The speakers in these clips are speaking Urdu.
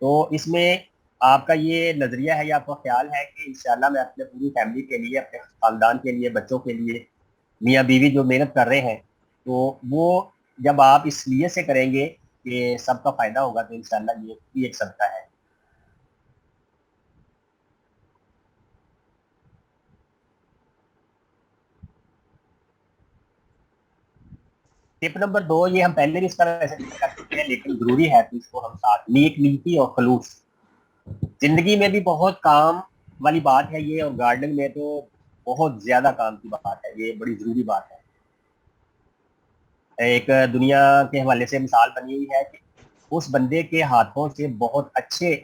تو اس میں آپ کا یہ نظریہ ہے یا آپ کا خیال ہے کہ انشاءاللہ میں اپنے پوری فیملی کے لیے، اپنے خاندان کے لیے، بچوں کے لیے، میاں بیوی جو محنت کر رہے ہیں، تو وہ جب آپ اس لیے سے کریں گے کہ سب کا فائدہ ہوگا، تو انشاءاللہ یہ بھی ایک صدقہ ہے۔ ٹپ نمبر 2، یہ ہم پہلے بھی اس کا ویسے ذکر کر چکے ہیں، لیکن ضروری ہے تو اس کو ہم ساتھ، نیک نیتی اور خلوص۔ زندگی میں بھی بہت کام والی بات ہے یہ، اور گارڈننگ میں تو بہت زیادہ کام کی بات ہے، یہ بڑی ضروری بات ہے۔ ایک دنیا کے حوالے سے مثال بنی ہوئی ہے کہ اس بندے کے ہاتھوں سے بہت اچھے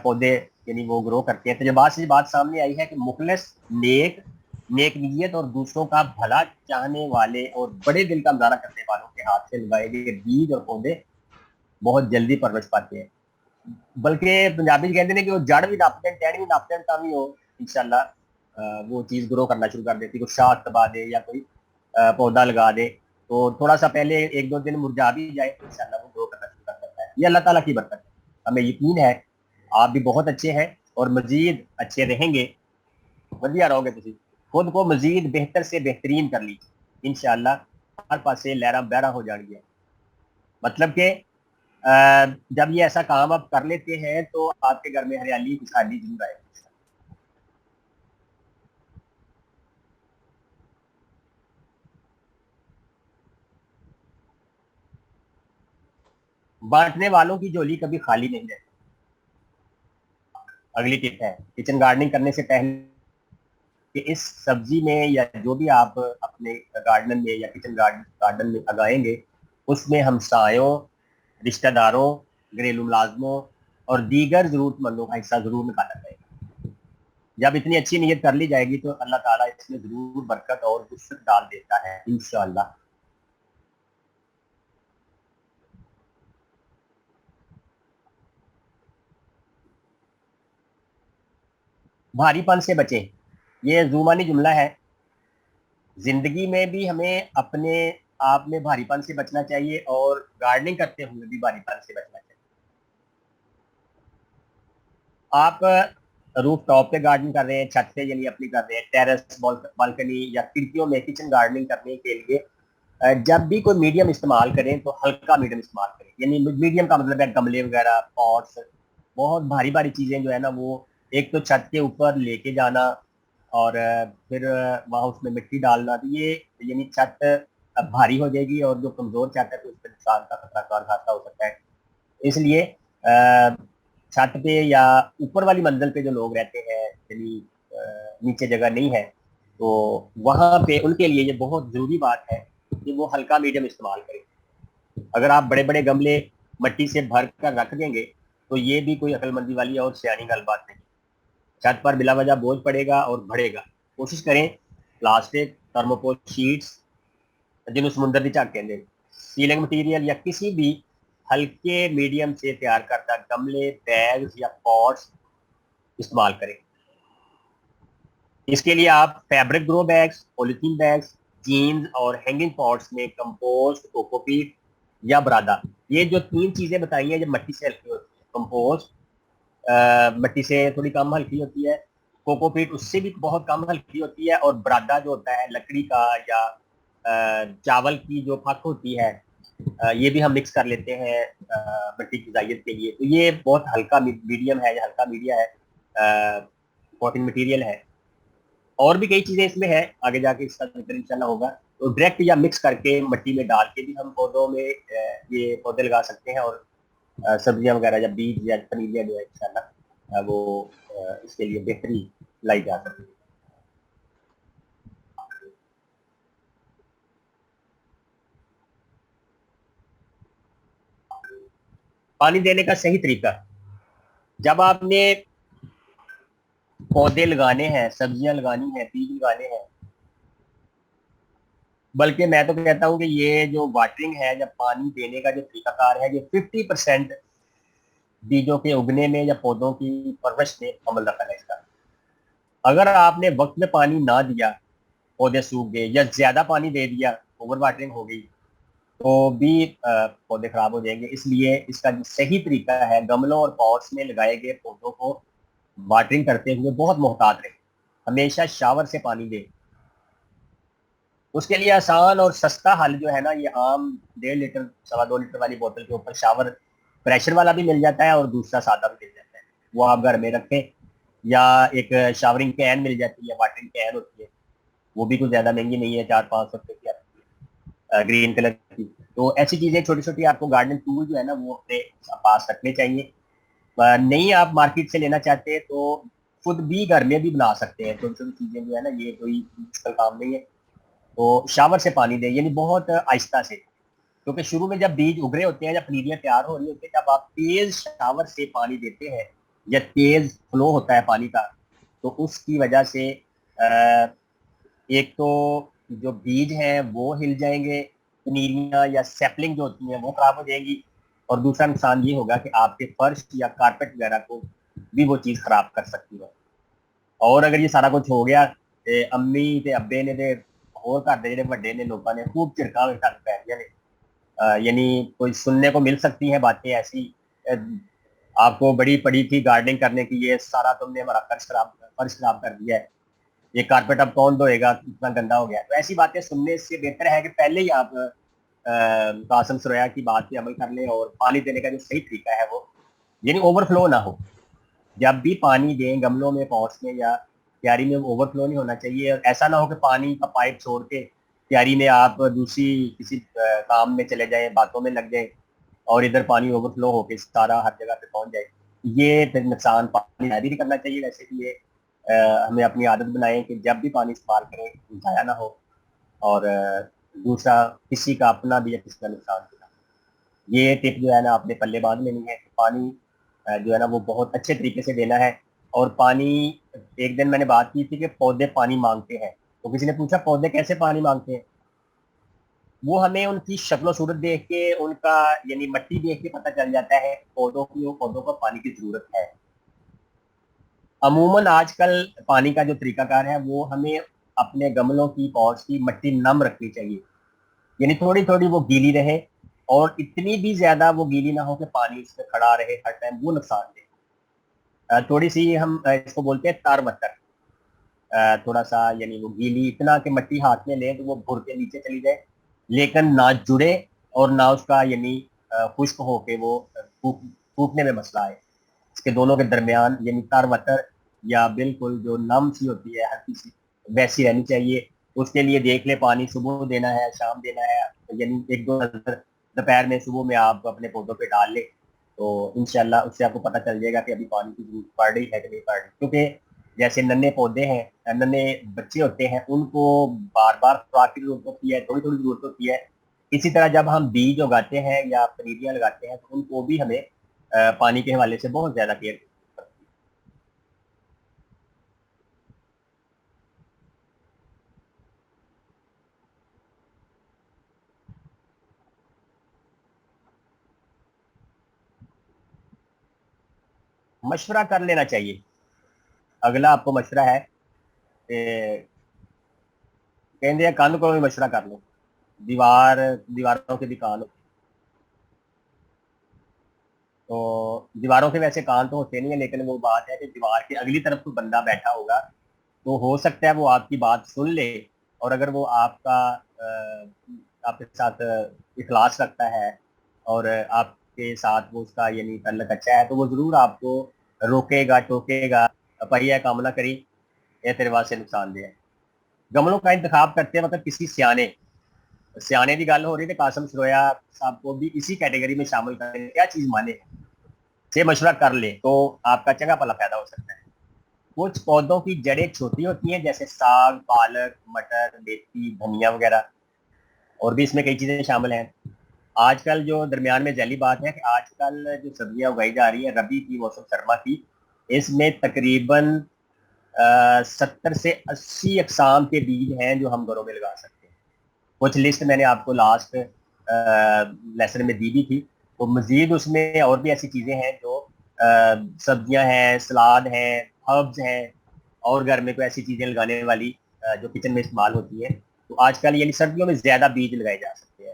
پودے یعنی وہ گرو کرتے ہیں۔ تجربات سے بات سامنے آئی ہے کہ مخلص، نیک نیت اور دوسروں کا بھلا چاہنے والے اور بڑے دل کا مظاہرہ کرنے والوں کے ہاتھ سے لگائے گئے بیج اور پودے بہت جلدی پرورش پاتے ہیں۔ بلکہ پنجابی کہتے ہیں کہ وہ جڑ بھی ناپتے ہیں، ٹہنی بھی ناپتے ہیں، تب بھی وہ انشاءاللہ وہ چیز گرو کرنا شروع کر دیتی ہے۔ کوئی شاخ دبا دے یا کوئی پودا لگا دے تو تھوڑا سا پہلے 1-2 دن مرجا بھی جائے تو انشاءاللہ وہ گرو کرنا شروع کر دیتا ہے۔ یہ اللہ تعالیٰ کی برکت ہے، ہمیں یقین ہے آپ بھی بہت اچھے ہیں اور مزید اچھے رہیں گے، ودیا رہو گے تھی، خود کو مزید بہتر سے بہترین کر لیجیے انشاءاللہ، ہر پاسے لہرا بہرا ہو جان گیا۔ مطلب کہ جب یہ ایسا کام آپ کر لیتے ہیں تو آپ کے گھر میں ہریالی خوشحالی ضرور آئے گی۔ بانٹنے والوں کی جھولی کبھی خالی نہیں رہتی۔ اگلی ٹپ ہے کچن گارڈننگ کرنے سے پہلے کہ اس سبزی میں یا جو بھی آپ اپنے گارڈن میں یا کچن گارڈن میں لگائیں گے، اس میں ہمسایوں، رشتہ داروں، گھریلو ملازموں اور دیگر ضرورت مندوں کا حصہ ضرور نکالا جائے گا۔ جب اتنی اچھی نیت کر لی جائے گی تو اللہ تعالیٰ اس میں ضرور برکت اور وسعت ڈال دیتا ہے انشاءاللہ۔ بھاری پن سے بچیں، یہ زومانی جملہ ہے۔ زندگی میں بھی ہمیں اپنے آپ میں بھاری پن سے بچنا چاہیے اور گارڈننگ کرتے ہوئے بھی بھاری پن سے بچنا چاہیے۔ آپ روف ٹاپ پہ گارڈننگ کر رہے ہیں، چھت پہ یعنی اپنی کر رہے ہیں، ٹیرس، بالکنی یا کھڑکیوں میں کچن گارڈننگ کرنے کے لیے جب بھی کوئی میڈیم استعمال کریں تو ہلکا میڈیم استعمال کریں، یعنی میڈیم کا مطلب ہے گملے وغیرہ، پاٹس، بہت بھاری بھاری چیزیں جو ہے نا وہ ایک تو چھت کے اوپر لے کے جانا اور پھر وہاں اس میں مٹی ڈالنا، تو یہ یعنی چھت بھاری ہو جائے گی اور جو کمزور چھت ہے تو اس پہ نقصان کا خطرہ ہو سکتا ہے۔ اس لیے چھت پہ یا اوپر والی منزل پہ جو لوگ رہتے ہیں یعنی نیچے جگہ نہیں ہے تو وہاں پہ ان کے لیے یہ بہت ضروری بات ہے کہ وہ ہلکا میڈیم استعمال کریں۔ اگر آپ بڑے بڑے گملے مٹی سے بھر کر رکھ دیں گے تو یہ بھی کوئی عقل مندی والی اور سیانی گل بات نہیں، چھت پر بلا وجہ بوجھ پڑے گا اور بڑھے گا۔ کوشش کریں پلاسٹک، تھرموکول شیٹس جنہوں سمندر کی جھاگ کہتے ہیں، سیلنگ مٹیریل یا کسی بھی ہلکے میڈیم سے تیار کردہ گملے، بیگز یا پاٹس استعمال کریں۔ اس کے لیے آپ فیبرک گرو بیگز، پولیتھین بیگز، جینز اور ہینگنگ پاٹس میں کمپوسٹ، کوکوپیٹ یا برادا، یہ جو 3 چیزیں بتائی ہیں یہ مٹی سے ہلکی ہوتی ہے۔ کمپوسٹ مٹی سے تھوڑی کم ہلکی ہوتی ہے، کوکوپیٹ اس سے بھی بہت کم ہلکی ہوتی ہے، اور برادا جو ہوتا ہے لکڑی کا یا چاول کی جو پھک ہوتی ہے یہ بھی ہم مکس کر لیتے ہیں مٹی کی غذائیت کے لیے، تو یہ بہت ہلکا میڈیم ہے یا ہلکا میڈیا ہے، پوٹنگ مٹیریل ہے۔ اور بھی کئی چیزیں اس میں ہے، آگے جا کے اس کا ذکر انشاءاللہ ہوگا، تو ڈائریکٹ یا مکس کر کے مٹی میں ڈال کے بھی ہم پودوں میں یہ پودے لگا سکتے ہیں، اور سبزیاں وغیرہ یا بیج یا پنیریاں جو ہے انشاءاللہ وہ اس کے لیے بہتری لائی جا سکتی ہے۔ پانی دینے کا صحیح طریقہ، جب آپ نے پودے لگانے ہیں، سبزیاں لگانی ہیں، بیج لگانے ہیں، بلکہ میں تو کہتا ہوں کہ یہ جو واٹرنگ ہے یا پانی دینے کا جو طریقہ کار ہے یہ 50% بیجوں کے اگنے میں یا پودوں کی پرورش میں عمل رکھا ہے اس کا۔ اگر آپ نے وقت میں پانی نہ دیا، پودے سوکھ گئے، یا زیادہ پانی دے دیا، اوور واٹرنگ ہو گئی، تو بھی پودے خراب ہو جائیں گے. اس لیے اس کا جو صحیح طریقہ ہے گملوں اور پاٹس میں لگائے گئے پودوں کو واٹرنگ کرتے ہوئے بہت محتاط رہیں, ہمیشہ شاور سے پانی دیں. اس کے لیے آسان اور سستا حل جو ہے نا, یہ عام 1.5 لیٹر 2.25 لیٹر والی بوتل کے اوپر شاور پریشر والا بھی مل جاتا ہے اور دوسرا سادہ بھی مل جاتا ہے, وہ آپ گھر میں رکھیں. یا ایک شاورنگ کین مل جاتی ہے, واٹرنگ کین ہوتی ہے, وہ بھی کچھ زیادہ مہنگی نہیں ہے, 400-500 روپے کی آتی ہے, گرین کلر کی. تو ایسی چیزیں چھوٹی چھوٹی آپ کو گارڈننگ ٹول جو ہے نا وہ اپنے پاس رکھنے چاہیے. نہیں آپ مارکیٹ سے لینا چاہتے تو خود بھی گھر میں بھی بنا سکتے ہیں چھوٹی چھوٹی چیزیں جو ہے نا, یہ کوئی مشکل کام نہیں ہے. تو شاور سے پانی دیں, یعنی بہت آہستہ سے, کیونکہ شروع میں جب بیج اگرے ہوتے ہیں, جب پنیریاں تیار ہو رہی ہوتی ہیں, جب آپ تیز شاور سے پانی دیتے ہیں یا تیز فلو ہوتا ہے پانی کا, تو اس کی وجہ سے ایک تو جو بیج ہیں وہ ہل جائیں گے, پنیریاں یا سیپلنگ جو ہوتی ہیں وہ خراب ہو جائیں گی, اور دوسرا نقصان یہ ہوگا کہ آپ کے فرش یا کارپیٹ وغیرہ کو بھی وہ چیز خراب کر سکتی ہے. اور اگر یہ سارا کچھ ہو گیا تے امی تے ابے نے تے اور گھر دے جڑے بڑے نے لوگوں نے خوب چرکاں پی گیا نے, یعنی کوئی سننے کو مل سکتی ہیں باتیں ایسی, آپ کو بڑی پڑی تھی گارڈننگ کرنے کی, یہ سارا تم نے ہمارا فرش خراب کر دیا ہے, یہ کارپیٹ اب کون دھوئے گا, اتنا گندا ہو گیا. تو ایسی باتیں سننے سے بہتر ہے کہ پہلے ہی آپ قاسم سرویا کی بات پہ عمل کر لیں, اور پانی دینے کا جو صحیح طریقہ ہے وہ یعنی اوور فلو نہ ہو. جب بھی پانی دیں گملوں میں, پاٹس میں یا کیاری میں, اوور فلو نہیں ہونا چاہیے. ایسا نہ ہو کہ پانی کا پائپ چھوڑ کے کیاری میں آپ دوسری کسی کام میں چلے جائیں, باتوں میں لگ جائیں, اور ادھر پانی اوور فلو ہو کے سارا ہر جگہ پہ پہنچ جائے. یہ پھر نقصان پانی بھی نہیں کرنا چاہیے. ویسے بھی یہ ہمیں اپنی عادت بنائیں کہ جب بھی پانی استعمال کریں ضائع نہ ہو, اور دوسرا کسی کا اپنا بھی یا کسی کا نقصان بھی نہ ہو. یہ ٹپ جو ہے نا آپ نے پلے باندھ لینی ہے کہ پانی جو ہے نا وہ بہت اچھے طریقے سے دینا ہے. اور پانی, ایک دن میں نے بات کی تھی کہ پودے پانی مانگتے ہیں, تو کسی نے پوچھا پودے کیسے پانی مانگتے ہیں. وہ ہمیں ان کی شکل و صورت دیکھ کے, ان کا یعنی مٹی دیکھ کے پتہ چل جاتا ہے پودوں کو پانی کی ضرورت ہے. عموماً آج کل پانی کا جو طریقہ کار ہے وہ ہمیں اپنے گملوں کی پوٹس کی مٹی نم رکھنی چاہیے, یعنی تھوڑی تھوڑی وہ گیلی رہے, اور اتنی بھی زیادہ وہ گیلی نہ ہو کہ پانی اس میں کھڑا رہے ہر ٹائم, وہ نقصان دے. تھوڑی سی ہم اس کو بولتے ہیں تار متر, تھوڑا سا یعنی وہ گیلی اتنا کہ مٹی ہاتھ میں لیں تو وہ بھر کے نیچے چلی جائے, لیکن نہ جڑے اور نہ اس کا یعنی خشک ہو کے وہ پھوٹنے میں مسئلہ ہے. اس کے دونوں کے درمیان یعنی تار وتر یا بالکل جو نم سی ہوتی ہے ہلکی سی ویسی رہنی چاہیے. اس کے لیے دیکھ لے پانی صبح دینا ہے, شام دینا ہے, یعنی 1-2 نظر دوپہر میں صبح میں آپ اپنے پودوں پہ ڈال لیں, تو انشاءاللہ اس سے آپ کو پتہ چل جائے گا کہ ابھی پانی کی ضرورت پڑ رہی ہے کہ نہیں پڑ رہی. کیونکہ جیسے ننے پودے ہیں, ننے بچے ہوتے ہیں, ان کو بار بار خوراک کی ضرورت ہوتی ہے, تھوڑی تھوڑی ضرورت ہوتی ہے. اسی طرح جب ہم بیج اگاتے ہیں یا پنیریاں لگاتے ہیں تو ان کو بھی ہمیں پانی کے حوالے سے بہت زیادہ کیئر کرتی ہے. مشورہ کر لینا چاہیے. اگلا آپ کو مشورہ ہے کہ کان کو بھی مشورہ کر لو, دیواروں کے بھی کان ہوتے ہیں. تو دیواروں کے ویسے کان تو ہوتے نہیں ہیں, لیکن وہ بات ہے کہ دیوار کے اگلی طرف کوئی بندہ بیٹھا ہوگا تو ہو سکتا ہے وہ آپ کی بات سن لے, اور اگر وہ آپ کا آپ کے ساتھ اخلاص رکھتا ہے اور آپ کے ساتھ وہ اس کا یعنی تعلق اچھا ہے, تو وہ ضرور آپ کو روکے گا, ٹوکے گا, پہیا کام نہ کری, یہ تیرے واسطے نقصان دہ ہے. گملوں کا انتخاب کرتے وقت کسی سیانے کی گل ہو رہی ہے, قاسم سرویا صاحب کو بھی اسی کیٹیگری میں شامل کریں, کیا چیز مانے سے مشورہ کر لے تو آپ کا چنگا پلا پیدا ہو سکتا ہے. کچھ پودوں کی جڑیں چھوٹی ہوتی ہیں جیسے ساگ, پالک, مٹر, میتھی, دھنیا وغیرہ, اور بھی اس میں کئی چیزیں شامل ہیں. آج کل جو درمیان میں ذیلی بات ہے کہ آج کل جو سبزیاں اگائی جا رہی ہیں ربی کی, موسم سرما کی, اس میں تقریباً 70 سے 80 اقسام کے بیج ہیں جو ہم گھروں میں لگا سکتے ہیں. کچھ لسٹ میں نے آپ کو لاسٹ لیسن میں دی بھی تھی. تو مزید اس میں اور بھی ایسی چیزیں ہیں جو سبزیاں ہیں, سلاد ہیں, ہربز ہیں, اور گھر میں کوئی ایسی چیزیں لگانے والی جو کچن میں استعمال ہوتی ہے. تو آج کل یعنی سردیوں میں زیادہ بیج لگائے جا سکتے ہیں.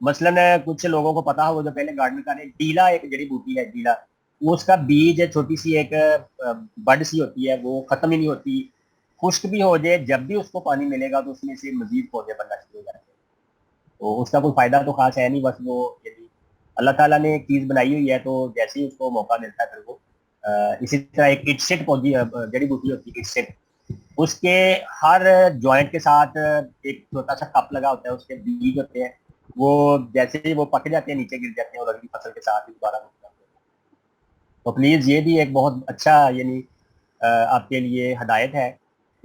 مثلاً کچھ لوگوں کو پتا ہو جو پہلے گارڈن کا ڈیلا ایک جڑی بوٹی ہے، ڈیلا، وہ اس کا بیج ہے، چھوٹی سی ایک بڈ سی ہوتی ہے، وہ ختم ہی نہیں ہوتی، خشک بھی ہو جائے جب بھی اس کو پانی ملے گا تو اس میں سے مزید پودے بننا شروع ہو جاتے ہیں. تو اس کا کوئی فائدہ تو خاص ہے نہیں، بس وہ یعنی اللہ تعالیٰ نے ایک چیز بنائی ہوئی ہے، تو جیسے ہی اس کو موقع ملتا ہے پھر وہ اسی طرح ایک اٹسٹ پودی جڑی بوٹی ہوتی ہے، اٹسٹ، اس کے ہر جوائنٹ کے ساتھ ایک چھوٹا سا کپ لگا ہوتا ہے، اس کے بیج ہوتے ہیں، وہ جیسے ہی وہ پک جاتے ہیں نیچے گر جاتے ہیں اور اگلی فصل کے ساتھ ہی دوبارہ اگ جاتے ہیں. تو پلیز یہ بھی ایک بہت اچھا یعنی آپ کے لیے ہدایت ہے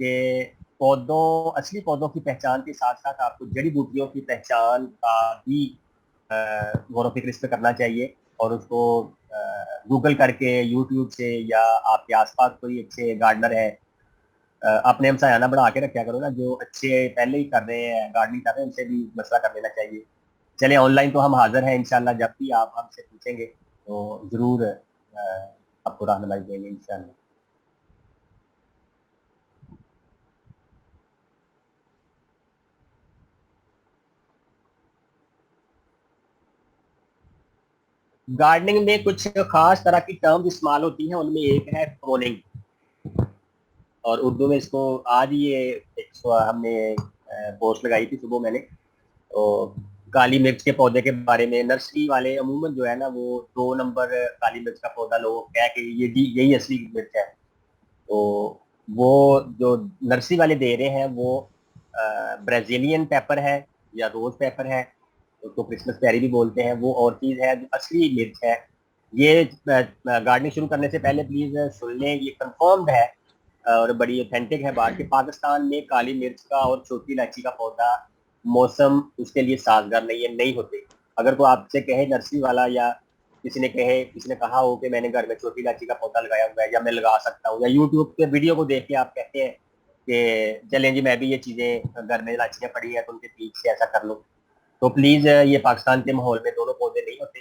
کہ اصلی پودوں کی پہچان کے ساتھ ساتھ آپ کو جڑی بوٹیوں کی پہچان کا بھی غور و فکر اس پہ کرنا چاہیے، اور اس کو گوگل کر کے یوٹیوب سے، یا آپ کے آس پاس کوئی اچھے گارڈنر ہے، اپنے ہم سیانہ بڑھا کے رکھا کرو نا، جو اچھے پہلے ہی کر رہے ہیں، گارڈننگ کر رہے ہیں، ان سے بھی مشورہ کر لینا چاہیے. چلیں آن لائن تو ہم حاضر ہیں انشاءاللہ، جب بھی آپ ہم سے پوچھیں گے تو ضرور آپ کو رہنمائی دیں گے انشاءاللہ. گارڈننگ میں کچھ خاص طرح کی ٹرمز استعمال ہوتی ہیں، ان میں ایک ہے پروننگ، اور اردو میں اس کو آج یہ ہم نے پوسٹ لگائی تھی صبح میں نے، تو کالی مرچ کے پودے کے بارے میں. نرسری والے عموماً جو ہے نا وہ 2 نمبر کالی مرچ کا پودا لوگ کہہ کہ یہی اصلی مرچ ہے، تو وہ جو نرسری والے دے رہے ہیں وہ برازیلین پیپر ہے یا روز پیپر ہے، اس کو کرسمس پیری بھی بولتے ہیں، وہ اور چیز ہے. جو اصلی مرچ ہے، یہ گارڈننگ شروع کرنے سے پہلے پلیز سن لیں، یہ کنفرمڈ ہے اور بڑی اوتھینٹک ہے بات کہ پاکستان میں کالی مرچ کا اور چھوٹی الائچی کا پودا موسم اس کے لیے سازگار نہیں ہوتے. اگر کوئی آپ سے کہے نرسری والا، یا کسی نے کہا ہو کہ میں نے گھر میں چھوٹی الائچی کا پودا لگایا ہوا ہے یا میں لگا سکتا ہوں، یا یوٹیوب کے ویڈیو کو دیکھ کے آپ کہتے ہیں کہ چلیں جی میں بھی یہ چیزیں گھر میں الائچیاں پڑی ہیں تو ان کے بیج سے ایسا کر لوں، تو پلیز یہ پاکستان کے ماحول میں دونوں پودے نہیں ہوتے.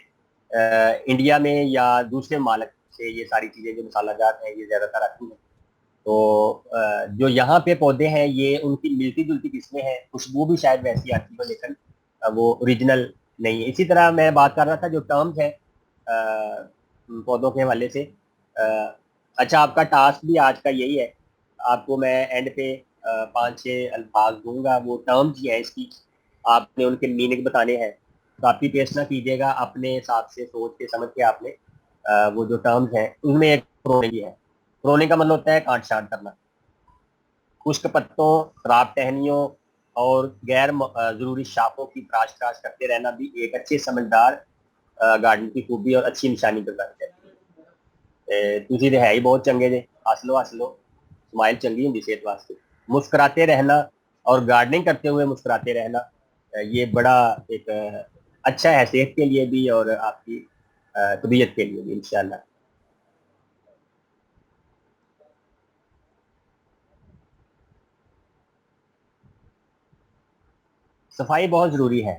انڈیا میں یا دوسرے ممالک سے یہ ساری چیزیں جو مسالہ جات ہیں یہ زیادہ تر آتی ہیں. تو جو یہاں پہ پودے ہیں یہ ان کی ملتی جلتی قسمیں ہیں، خوشبو بھی شاید ویسی آتی ہو لیکن وہ اوریجنل نہیں ہے. اسی طرح میں بات کر رہا تھا جو ٹرمز ہیں پودوں کے حوالے سے. اچھا، آپ کا ٹاسک بھی آج کا یہی ہے، آپ کو میں اینڈ پہ 5-6 الفاظ دوں گا، وہ ٹرمز ہی ہیں اس کی، آپ نے ان کے میننگ بتانے ہیں. کاپی پیسٹ نہ کیجیے گا، اپنے حساب سے سوچ کے سمجھ کے آپ نے وہ جو ٹرمز ہیں ان میں ایک پروننگ ہے. پروننگ کا مطلب ہوتا ہے کاٹ چھانٹ کرنا. خشک پتوں، خراب ٹہنیوں اور غیر ضروری شاخوں کی تراش کرتے رہنا بھی ایک اچھے سمجھدار گارڈن کی خوبی اور اچھی نشانی پر بن جاتی ہے. تھی تو ہے ہی بہت چنگے جے، حاصلو اسمائل چنگی ہوں صحت واسطے. مسکراتے رہنا اور گارڈننگ کرتے ہوئے مسکراتے رہنا یہ بڑا ایک اچھا ہے صحت کے لیے بھی اور آپ کی طبیعت کے لیے بھی انشاءاللہ. صفائی بہت ضروری ہے،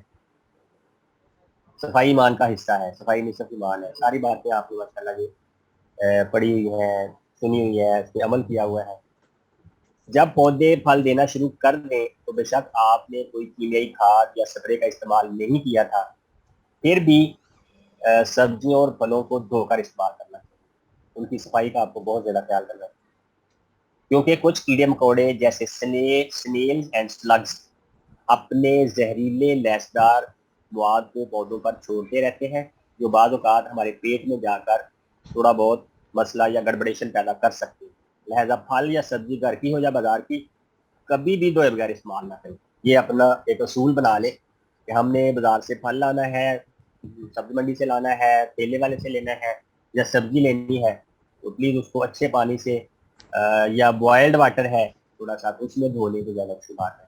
صفائی ایمان کا حصہ ہے، صفائی نصف ایمان ہے. ساری باتیں آپ نے ماشاءاللہ جی پڑھی ہوئی ہیں، سنی ہوئی ہے، اس پہ عمل کیا ہوا ہے. جب پودے پھل دینا شروع کر دیں تو بے شک آپ نے کوئی کیمیائی کھاد یا سپرے کا استعمال نہیں کیا تھا، پھر بھی سبزیوں اور پھلوں کو دھو کر استعمال کرنا چاہیے. ان کی صفائی کا آپ کو بہت زیادہ خیال کرنا چاہیے، کیونکہ کچھ کیڑے مکوڑے جیسے سنیلز اینڈ سلگز اپنے زہریلے لیسدار مواد کو پودوں پر چھوڑتے رہتے ہیں، جو بعض اوقات ہمارے پیٹ میں جا کر تھوڑا بہت مسئلہ یا گڑبڑیشن پیدا کر سکتے ہیں. لہذا پھل یا سبزی گھر کی ہو یا بازار کی کبھی بھی دھوئے بغیر استعمال نہ کریں. یہ اپنا ایک اصول بنا لیں کہ ہم نے بازار سے پھل لانا ہے، سبزی منڈی سے لانا ہے، ٹھیلے والے سے لینا ہے، یا سبزی لینی ہے، تو پلیز اس کو اچھے پانی سے یا بوائلڈ واٹر ہے تھوڑا سا اس میں دھونے کی زیادہ اچھی بات ہے.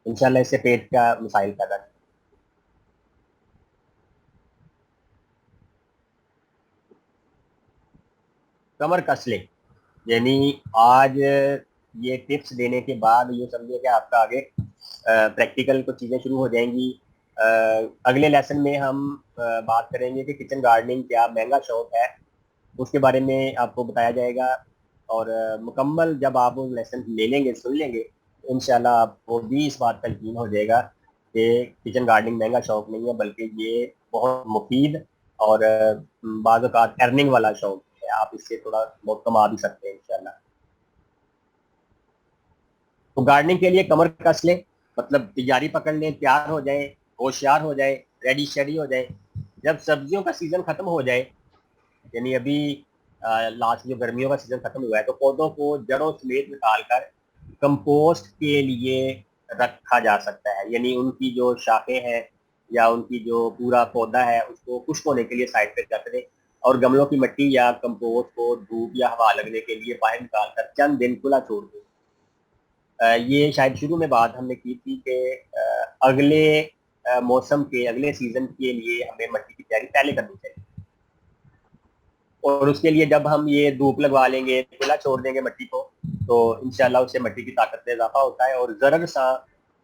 انشاءاللہ اس سے پیٹ کا مسائل پیدا نہیں. کمر کس لیں، یعنی آج یہ ٹپس دینے کے بعد یہ سمجھے کہ آپ کا آگے پریکٹیکل کچھ چیزیں شروع ہو جائیں گی. اگلے لیسن میں ہم بات کریں گے کہ کچن گارڈننگ کیا مہنگا شوق ہے، اس کے بارے میں آپ کو بتایا جائے گا. اور مکمل جب آپ وہ لیسن لے لیں گے، سن لیں گے، انشاءاللہ آپ کو بھی اس بات کا یقین ہو جائے گا کہ کچن گارڈننگ مہنگا شوق نہیں ہے، بلکہ یہ بہت مفید اور بعض اوقات ارننگ والا شوق ہے. آپ اس سے تھوڑا بہت کما بھی سکتے ہیں انشاءاللہ. تو گارڈننگ کے لیے کمر کس لیں، مطلب تیاری پکڑ لیں، تیار ہو جائیں، ہوشیار ہو جائے، ریڈی شیڈی ہو جائے. جب سبزیوں کا سیزن ختم ہو جائے، یعنی ابھی لاسٹ جو گرمیوں کا سیزن ختم ہوا ہے، تو پودوں کو جڑوں سمیت نکال کر کمپوسٹ کے لیے رکھا جا سکتا ہے. یعنی ان کی جو شاخیں ہیں یا ان کی جو پورا پودا ہے اس کو خشک ہونے کے لیے سائڈ پہ رکھ دیں، اور گملوں کی مٹی یا کمپوسٹ کو دھوپ یا ہوا لگنے کے لیے باہر نکال کر چند دن کھلا چھوڑ دیں. یہ شاید شروع میں بات ہم نے کی تھی کہ اگلے موسم کے اگلے سیزن کے لیے ہمیں مٹی کی تیاری پہلے کرنی چاہیے. اور اس کے لیے جب ہم یہ دھوپ لگوا لیں گے، کھلا چھوڑ دیں گے مٹی کو، تو انشاءاللہ اس سے مٹی کی طاقت میں اضافہ ہوتا ہے اور ضرر سا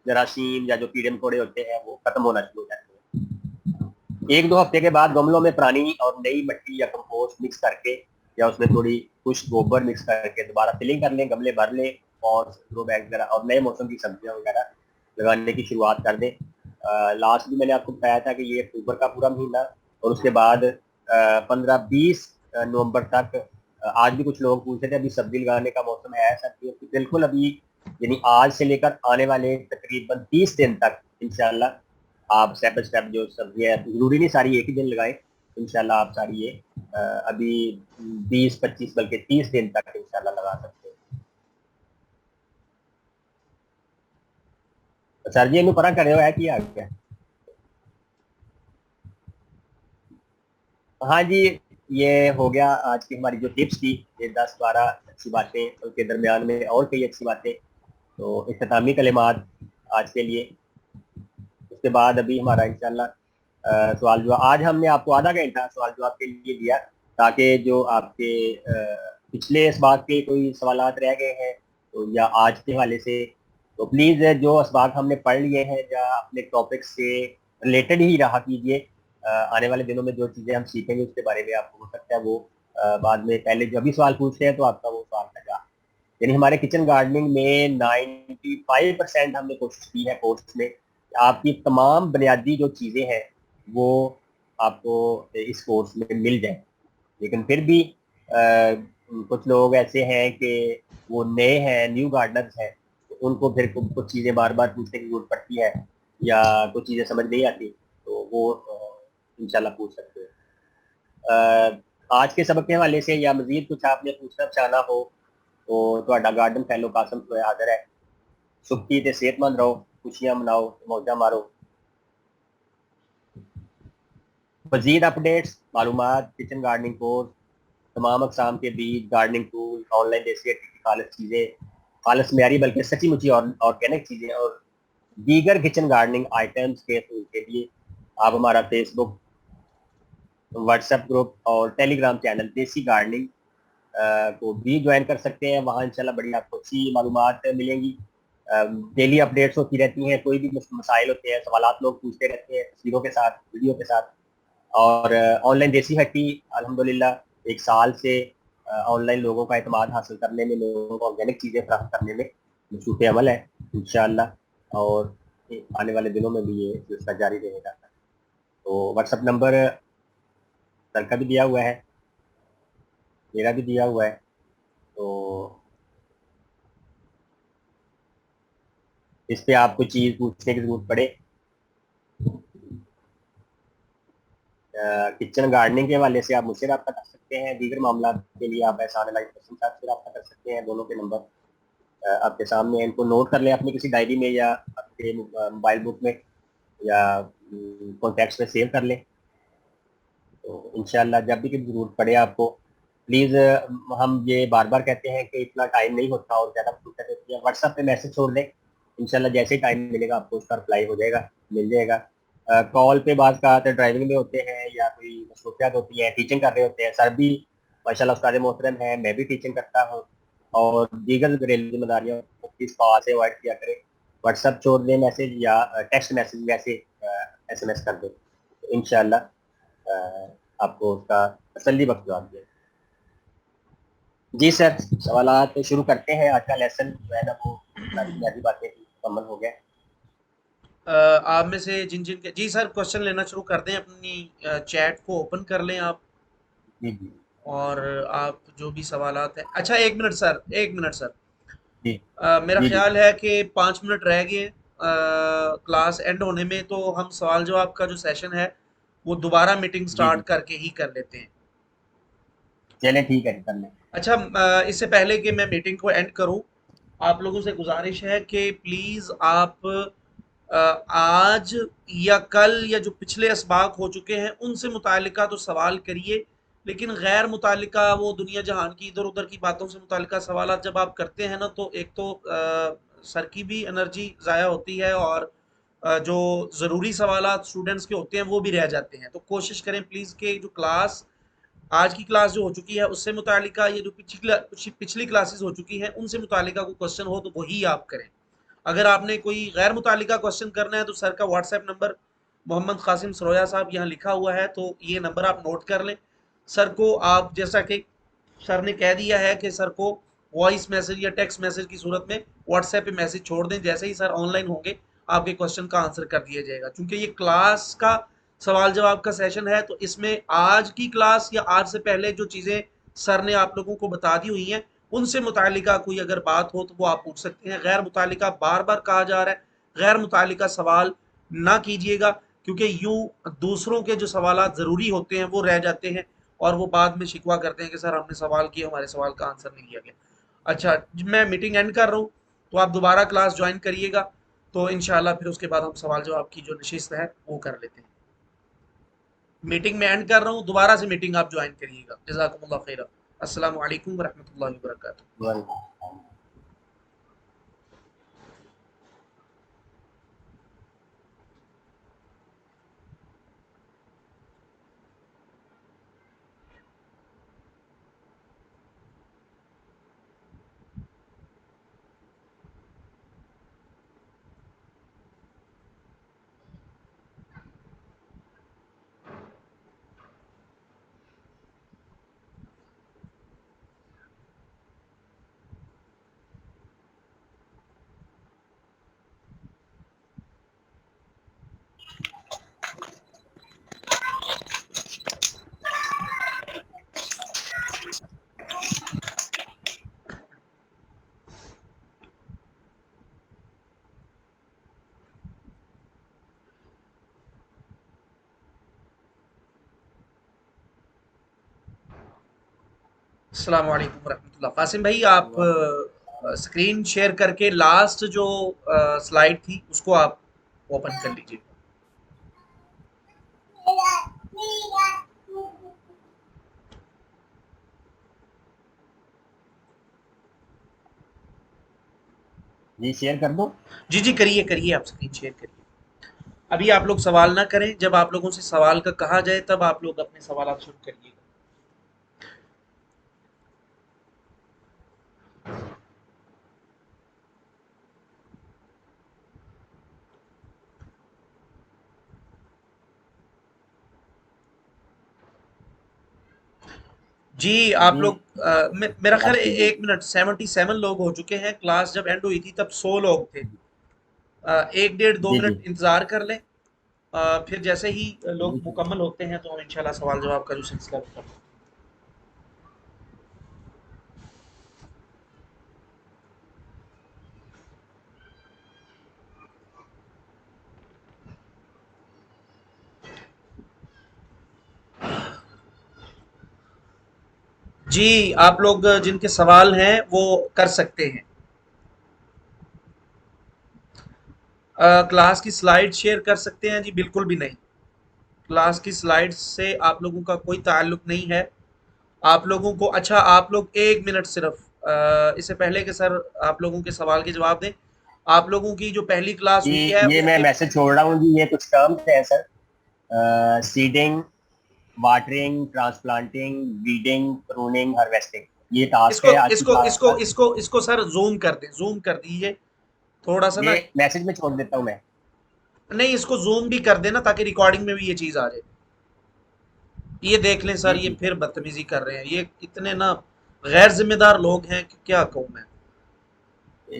جراثیم یا جو کیڑے مکوڑے ہوتے ہیں وہ ختم ہونا شروع ہو جاتے ہیں. 1-2 ہفتے کے بعد گملوں میں پرانی اور نئی مٹی یا کمپوسٹ مکس کر کے یا اس میں تھوڑی خشک گوبر مکس کر کے دوبارہ فلنگ کر لیں، گملے بھر لیں اور گرو بیگ وغیرہ اور نئے موسم کی سبزیاں وغیرہ لگانے کی شروعات کر دیں. لاسٹ بھی میں نے آپ کو بتایا تھا کہ یہ اکتوبر کا پورا مہینہ، اور اس کے بعد 15-20 نومبر تک. آج بھی کچھ لوگ پوچھ رہے تھے ابھی سبزی لگانے کا موسم ہے سردیوں کی، بالکل ابھی یعنی آج سے لے کر آنے والے تقریباً 30 دن تک انشاءاللہ آپ اسٹیپ بائی اسٹیپ جو سبزیاں، ضروری نہیں ساری ایک ہی دن لگائیں، انشاءاللہ آپ ساری یہ ابھی 20-25 بلکہ 30 دن تک انشاءاللہ لگا سکتے ہیں. سر جی انہوں پرا کرے ہوا ہے کیا گیا؟ ہاں جی، یہ ہو گیا آج کی ہماری جو ٹپس تھی، یہ 10-12 اچھی باتیں، ان کے درمیان میں اور کئی اچھی باتیں. تو اختتامی کلمات آج کے لیے. اس کے بعد ابھی ہمارا انشاءاللہ سوال جواب، آج ہم نے آپ کو آدھا گھنٹہ سوال جواب کے لیے دیا تاکہ جو آپ کے پچھلے اسباق کے کوئی سوالات رہ گئے ہیں یا آج کے حوالے سے، تو پلیز جو اسباق ہم نے پڑھ لیے ہیں یا اپنے ٹاپک سے ریلیٹڈ ہی رہا کیجیے. آنے والے دنوں میں جو چیزیں ہم سیکھیں گے اس کے بارے میں آپ کو ہو سکتا ہے وہ بعد میں پہلے جو ابھی سوال پوچھتے ہیں تو آپ کا وہ سوال لگا. یعنی ہمارے کچن گارڈننگ میں 95% ہم نے کوشش کی ہے کورس میں، آپ کی تمام بنیادی جو چیزیں ہیں وہ آپ کو اس کورس میں مل جائیں. لیکن پھر بھی کچھ لوگ ایسے ہیں کہ وہ نئے ہیں، نیو گارڈنرز ہیں، ان کو پھر کچھ چیزیں بار بار پوچھنے کی ضرورت پڑتی ہے یا کچھ چیزیں سمجھ نہیں آتی، تو وہ انشاءاللہ پوچھ سکتے ہیں. آج کے سبق کے حوالے سے یا مزید کچھ آپ نے پوچھنا چاہنا ہو تو تہاڈا گارڈن فیلو قاسم تو حاضر ہے. سکھی تے صحت مند رہو، خوشیاں مناؤ، موجاں مارو. مزید اپڈیٹس، معلومات، کچن گارڈننگ کورس، تمام اقسام کے بیج، گارڈننگ ٹول، آن لائن دیسی خالص چیزیں، خالص معیاری بلکہ سچی مچی اور آرگینک چیزیں، اور دیگر کچن گارڈننگ آئٹمس کے لیے آپ ہمارا فیس بک، واٹس ایپ گروپ اور ٹیلی گرام چینل دیسی گارڈننگ کو بھی جوائن کر سکتے ہیں. وہاں انشاءاللہ بڑی آپ کو اچھی معلومات ملیں گی. ڈیلی اپڈیٹس ہوتی رہتی ہیں، کوئی بھی مسائل ہوتے ہیں، سوالات لوگ پوچھتے رہتے ہیں تصویروں کے ساتھ، ویڈیو کے ساتھ. اور آن لائن دیسی ہٹی الحمدللہ 1 سال سے آن لائن لوگوں کا اعتماد حاصل کرنے میں، لوگوں کو آرگینک چیزیں فراہم کرنے میں مصروف عمل ہے انشاءاللہ، اور آنے والے دنوں میں بھی یہ سلسلہ جاری رہے گا. تو واٹس ایپ نمبر سر کا بھی دیا ہوا ہے، میرا بھی دیا ہوا ہے، تو اس پہ آپ کو چیز پوچھنے کی ضرورت پڑے کچن گارڈننگ کے حوالے سے آپ مجھ سے رابطہ کر سکتے ہیں. دیگر معاملات کے لیے آپ احسان الہی قاسم صاحب سے رابطہ کر سکتے ہیں. دونوں کے نمبر آپ کے سامنے، ان کو نوٹ کر لیں اپنی کسی ڈائری میں یا آپ کے موبائل بک میں یا کانٹیکٹس میں سیو کر لیں. تو انشاءاللہ جب بھی کسی ضرورت پڑے آپ کو پلیز، ہم یہ بار بار کہتے ہیں کہ اتنا ٹائم نہیں ہوتا اور زیادہ فوکس ہوتی ہے، واٹس ایپ پہ میسج چھوڑ دیں، انشاءاللہ جیسے ٹائم ملے گا آپ کو اس کا رپلائی ہو جائے گا، مل جائے گا. کال پہ بعض کا ڈرائیونگ میں ہوتے ہیں یا کوئی مصروفیات ہوتی ہیں، ٹیچنگ کر رہے ہوتے ہیں. سر بھی ماشاءاللہ استاد محترم ہیں، میں بھی ٹیچنگ کرتا ہوں، اور دیگر گھریلو ذمہ داریاں اس کال سے اوائڈ کیا کریں. واٹس ایپ چھوڑ دیں میسج یا ٹیکسٹ میسج ویسے ایس ایم ایس کر دیں، انشاءاللہ آپ کو اس کا تسلی بخش جواب دیں. جی سر، سوالات شروع کرتے ہیں. آج کا لیسن جو ہے نا وہ ساری بنیادی باتیں مکمل ہو گئے. آپ میں سے جن جن کے جی سر کوشچن لینا شروع کر دیں، اپنی چیٹ کو اوپن کر لیں آپ، جی جی اور آپ جو بھی سوالات ہیں، اچھا ایک منٹ سر، ایک منٹ سر، جی میرا جی جی خیال ہے کہ 5 منٹ رہ گئے کلاس اینڈ ہونے میں، تو ہم سوال جواب کا جو سیشن ہے وہ دوبارہ میٹنگ جی جی سٹارٹ کر کے ہی کر لیتے ہیں۔ چلیں ٹھیک ہے کر لیں۔ اچھا اس سے پہلے کہ میں میٹنگ کو اینڈ کروں، آپ لوگوں سے گزارش ہے کہ پلیز آپ آج یا کل یا جو پچھلے اسباق ہو چکے ہیں ان سے متعلقہ تو سوال کریے، لیکن غیر متعلقہ وہ دنیا جہان کی ادھر ادھر کی باتوں سے متعلقہ سوالات جب آپ کرتے ہیں نا، تو ایک تو سر کی بھی انرجی ضائع ہوتی ہے، اور جو ضروری سوالات اسٹوڈنٹس کے ہوتے ہیں وہ بھی رہ جاتے ہیں۔ تو کوشش کریں پلیز کہ جو کلاس آج کی کلاس جو ہو چکی ہے اس سے متعلقہ، یہ جو پچھلی کلاسز ہو چکی ہیں ان سے متعلقہ کوئی کوشچن ہو تو وہی آپ کریں۔ اگر آپ نے کوئی غیر متعلقہ کوشچن کرنا ہے تو سر کا واٹس ایپ نمبر محمد قاسم سرویا صاحب یہاں لکھا ہوا ہے، تو یہ نمبر آپ نوٹ کر لیں۔ سر کو آپ، جیسا کہ سر نے کہہ دیا ہے کہ سر کو وائس میسج یا ٹیکسٹ میسج کی صورت میں واٹس ایپ پہ میسج چھوڑ دیں، جیسے ہی سر آن لائن ہوں گے آپ کے کوشچن کا آنسر کر دیا جائے گا۔ چونکہ یہ کلاس کا سوال جواب کا سیشن ہے، تو اس میں آج کی کلاس یا آج سے پہلے جو چیزیں سر نے آپ لوگوں کو بتا دی ہوئی ہیں ان سے متعلقہ کوئی اگر بات ہو تو وہ آپ پوچھ سکتے ہیں۔ غیر متعلقہ بار بار کہا جا رہا ہے، غیر متعلقہ سوال نہ کیجیے گا، کیونکہ یوں دوسروں کے جو سوالات ضروری ہوتے ہیں وہ رہ جاتے ہیں، اور وہ بعد میں شکوہ کرتے ہیں کہ سر ہم نے سوال کیا، ہمارے سوال کا آنسر نہیں دیا گیا۔ اچھا میں میٹنگ اینڈ کر رہا ہوں، تو آپ دوبارہ کلاس جوائن کریے گا، تو انشاءاللہ پھر اس کے بعد ہم سوال جواب کی جو نشست ہے وہ کر لیتے ہیں۔ میٹنگ میں اینڈ کر رہا ہوں، دوبارہ سے میٹنگ آپ جوائن کریے گا۔ جزاکم اللہ خیر۔ السلام علیکم ورحمۃ اللہ وبرکاتہ۔ السلام علیکم ورحمۃ اللہ۔ قاسم بھائی آپ اسکرین شیئر کر کے لاسٹ جو سلائیڈ تھی اس کو آپ اوپن کر لیجیے۔ جی شیئر کر دو۔ جی جی کریے کریے، آپ اسکرین شیئر کریے۔ ابھی آپ لوگ سوال نہ کریں، جب آپ لوگوں سے سوال کا کہا جائے تب آپ لوگ اپنے سوالات شروع کریے گا۔ جی آپ جی لوگ میرا خیال آغاز ہے کیجیے۔ ایک منٹ، 77 لوگ ہو چکے ہیں، کلاس جب اینڈ ہوئی تھی تب 100 لوگ تھے۔ ایک ڈیڑھ دو جی جی منٹ انتظار کر لیں، پھر جیسے ہی لوگ جی مکمل ہوتے ہیں تو ہم انشاءاللہ سوال جواب کا جو سلسلہ بھی کریں۔ جی آپ لوگ جن کے سوال ہیں وہ کر سکتے ہیں۔ کلاس کی سلائیڈ شیئر کر سکتے ہیں؟ جی بالکل بھی نہیں، کلاس کی سلائیڈ سے آپ لوگوں کا کوئی تعلق نہیں ہے۔ آپ لوگوں کو، اچھا آپ لوگ ایک منٹ صرف، اس سے پہلے کہ سر آپ لوگوں کے سوال کے جواب دیں، آپ لوگوں کی جو پہلی کلاس جی ہوئی ہے یہ اس میں کے، میسج چھوڑ رہا ہوں جی، یہ کچھ ٹرمز ہیں sir, seeding, watering, transplanting, weeding, pruning, harvesting, یہ اس ٹاسک کو ہے آج اس کی کو کلاس اس کو کا۔ اس کو اس کو سر زوم کر دیں، زوم کر دیجیے تھوڑا سا نا۔ یہ میسج میں چھوڑ دیتا ہوں میں۔ نہیں اس کو زوم بھی کر دینا تاکہ ریکارڈنگ میں بھی یہ چیز آ جائے۔ یہ دیکھ لیں سر، جی یہ ٹھیک ہے، پھر بدتمیزی کر رہے ہیں، یہ اتنے نا غیر ذمہ دار لوگ ہیں کہ کیا کہوں میں۔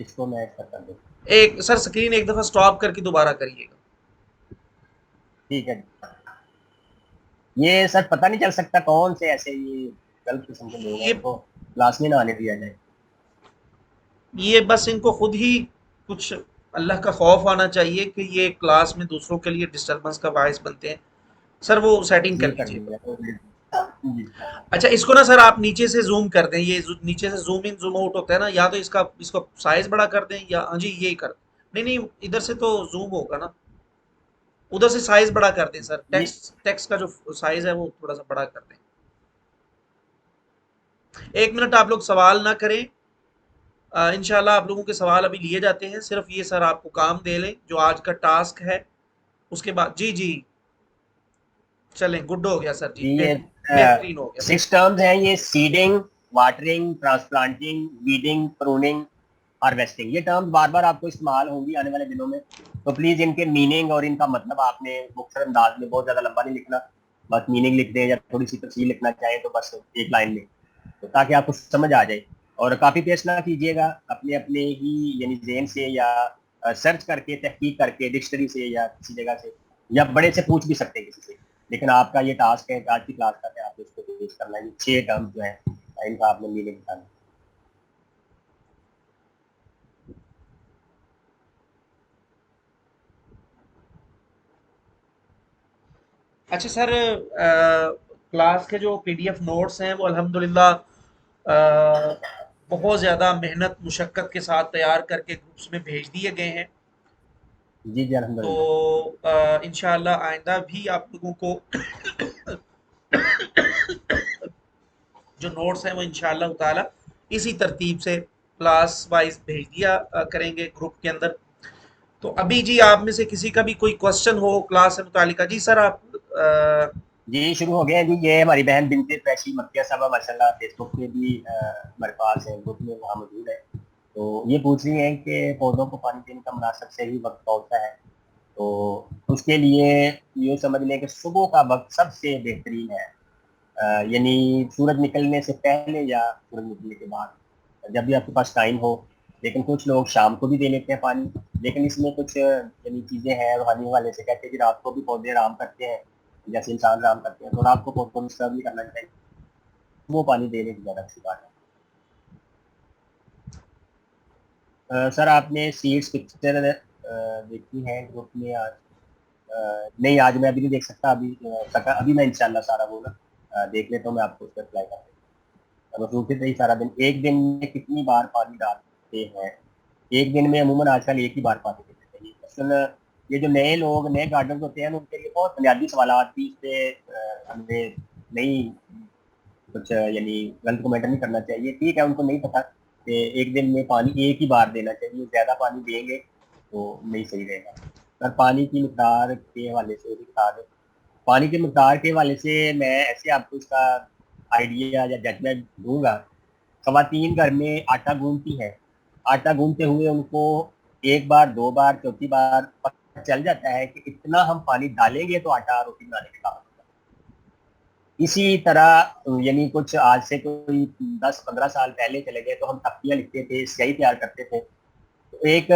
اس کو میں ایسا کر دیتا ایک سر اسکرین ایک دفعہ سٹاپ کر کے دوبارہ کریے گا۔ ٹھیک ہے. یہ سر پتہ نہیں چل سکتا کون سے ایسے یہ غلط قسم کے لوگ ہیں, یہ ان کو کلاس میں نہ آنے دیا جائے. یہ بس ان کو خود ہی کچھ اللہ کا خوف آنا چاہیے کہ یہ کلاس میں دوسروں کے لیے ڈسٹربنس کا باعث بنتے ہیں. سر وہ سیٹنگ کر جی کر لیجیے. دیں گے جی. اچھا اس کو نا سر آپ نیچے سے زوم کر دیں, یہ نیچے سے زوم ان زوم آؤٹ ہوتا ہے نا, یا تو اس کو سائز بڑا کر دیں, یا ہاں جی یہی کر دیں. نہیں نہیں, ادھر سے تو زوم ہوگا نا, ادھر سے سائز بڑا کر دیں سر. جی ٹیکسٹ کا جو سائز ہے وہ تھوڑا سا بڑا کر دیں. 1 منٹ آپ لوگ سوال نہ کریں, انشاءاللہ آپ لوگوں کے سوال ابھی لیے جاتے ہیں. صرف یہ سر آپ کو کام دے لیں جو آج کا ٹاسک ہے, اس کے بعد جی چلیں, گڈ ہو گیا سر, جی یہ بہترین ہو گیا سر. 6 ٹرمز ہیں یہ: seeding, watering, transplanting, weeding, pruning, harvesting. یہ ٹرمز بار بار آپ کو استعمال ہوں گی آنے والے دنوں میں, تو پلیز ان کے میننگ اور ان کا مطلب آپ نے مختصر انداز میں, بہت زیادہ لمبا نہیں لکھنا, بس میننگ لکھ دیں, یا تھوڑی سی تفصیل لکھنا چاہیں تو بس ایک لائن میں, تو تاکہ آپ کو سمجھ آ جائے. اور کاپی پیسٹ نہ کیجیے گا, اپنے ہی یعنی ذہن سے یا سرچ کر کے, تحقیق کر کے ڈکشنری سے یا کسی جگہ سے, یا بڑے سے پوچھ بھی سکتے ہیں کسی سے. لیکن آپ کا یہ ٹاسک ہے, آج کی کلاس کا ہے, آپ کو اس کو پیش کرنا ہے. 6 ٹرمز جو ہیں ان کا آپ نے میننگ بتانا. اچھا سر, کلاس کے جو پی ڈی ایف نوٹس ہیں وہ الحمدللہ بہت زیادہ محنت مشقت کے ساتھ تیار کر کے گروپس میں بھیج دیے گئے ہیں. جی تو الحمدللہ. انشاءاللہ آئندہ بھی آپ لوگوں کو جو نوٹس ہیں وہ انشاءاللہ تعالی اسی ترتیب سے کلاس وائز بھیج دیا کریں گے گروپ کے اندر. تو ابھی جی آپ میں سے کسی کا بھی کوئی کوشچن ہو کلاس سے متعلقہ, جی سر آپ جی شروع ہو گیا ہے. جی یہ ہماری بہن بنت فیشی مکیہ صاحبہ ماشاء اللہ فیس بک پہ بھی ہمارے پاس ہے, گروپ میں وہاں موجود ہے. تو یہ پوچھ رہی ہیں کہ پودوں کو پانی دینے کا مناسب صحیح وقت کون سا ہے. تو اس کے لیے یوں سمجھ لیں کہ صبح کا وقت سب سے بہترین ہے, یعنی سورج نکلنے سے پہلے یا سورج نکلنے کے بعد, جب بھی آپ کے پاس ٹائم ہو. لیکن کچھ لوگ شام کو بھی دے لیتے ہیں پانی, لیکن اس میں کچھ یعنی چیزیں ہیں روحانی حوالے سے, کہتے ہیں کہ رات کو بھی پودے آرام کرتے ہیں جیسے انسان آرام کرتے ہیں, تو رات کو پودوں کو ڈسٹرب نہیں کرنا چاہیے, وہ پانی دینے کی زیادہ اچھی بات ہے. سر آپ نے سیڈس پکچر دیکھی ہے گروپ میں آج؟ نہیں آج میں ابھی نہیں دیکھ سکتا, ابھی میں انشاءاللہ سارا وہ دیکھ لیتا ہوں, میں آپ کو اس پہ اپلائی کر دیتا ہوں. مصروفیت رہی سارا دن. ایک دن میں کتنی بار پانی ڈالتے ہیں؟ ایک دن میں عموماً آج کل ایک ہی بار پانی دیتے ہیں. اصل یہ جو نئے لوگ نئے گارڈنرز ہوتے ہیں ان کے لیے بہت بنیادی سوالات بھی, اس پہ ہمیں نہیں کچھ یعنی غلط کومنٹ نہیں کرنا چاہیے. ٹھیک ہے, ان کو نہیں پتا کہ ایک دن میں پانی ایک ہی بار دینا چاہیے, زیادہ پانی دیں گے تو نہیں صحیح رہے گا. سر پانی کی مقدار کے حوالے سے بتا دیں. پانی کی مقدار کے حوالے سے میں ایسے آپ کو اس کا آئیڈیا یا ججمنٹ دوں گا. خواتین گھر میں آٹا گوندتی ہے, آٹا گوندتے ہوئے ان کو ایک بار, 2 بار, چوتھی بار پتہ چل جاتا ہے کہ اتنا ہم پانی ڈالیں گے تو آٹا روٹی بنانے کے کام. اسی طرح یعنی کچھ آج سے کوئی 10-15 سال پہلے چلے گئے تو ہم تختیاں لکھتے تھے, سیاہی تیار کرتے تھے. تو ایک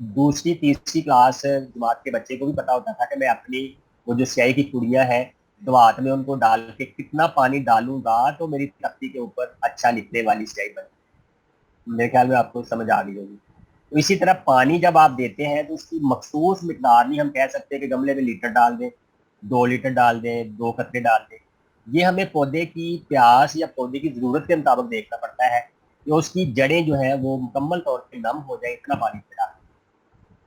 دوسری تیسری کلاس جماعت کے بچے کو بھی پتا ہوتا تھا کہ میں اپنی وہ جو سیاہی کی پڑیاں ہیں دعات میں ان کو ڈال کے کتنا پانی ڈالوں گا تو میری تختی کے اوپر اچھا لکھنے والی سیاہی بنے. میرے خیال میں آپ کو سمجھ آ گئی ہوگی. تو اسی طرح پانی جب آپ دیتے ہیں تو اس کی مخصوص مقدار نہیں ہم کہہ سکتے کہ گملے میں لیٹر ڈال دیں, 2 لیٹر ڈال دیں, 2 قطرے ڈال دیں. یہ ہمیں پودے کی پیاس یا پودے کی ضرورت کے مطابق دیکھنا پڑتا ہے کہ اس کی جڑیں جو ہیں وہ مکمل طور پہ نم ہو جائیں, اتنا پانی پہ ڈالیں.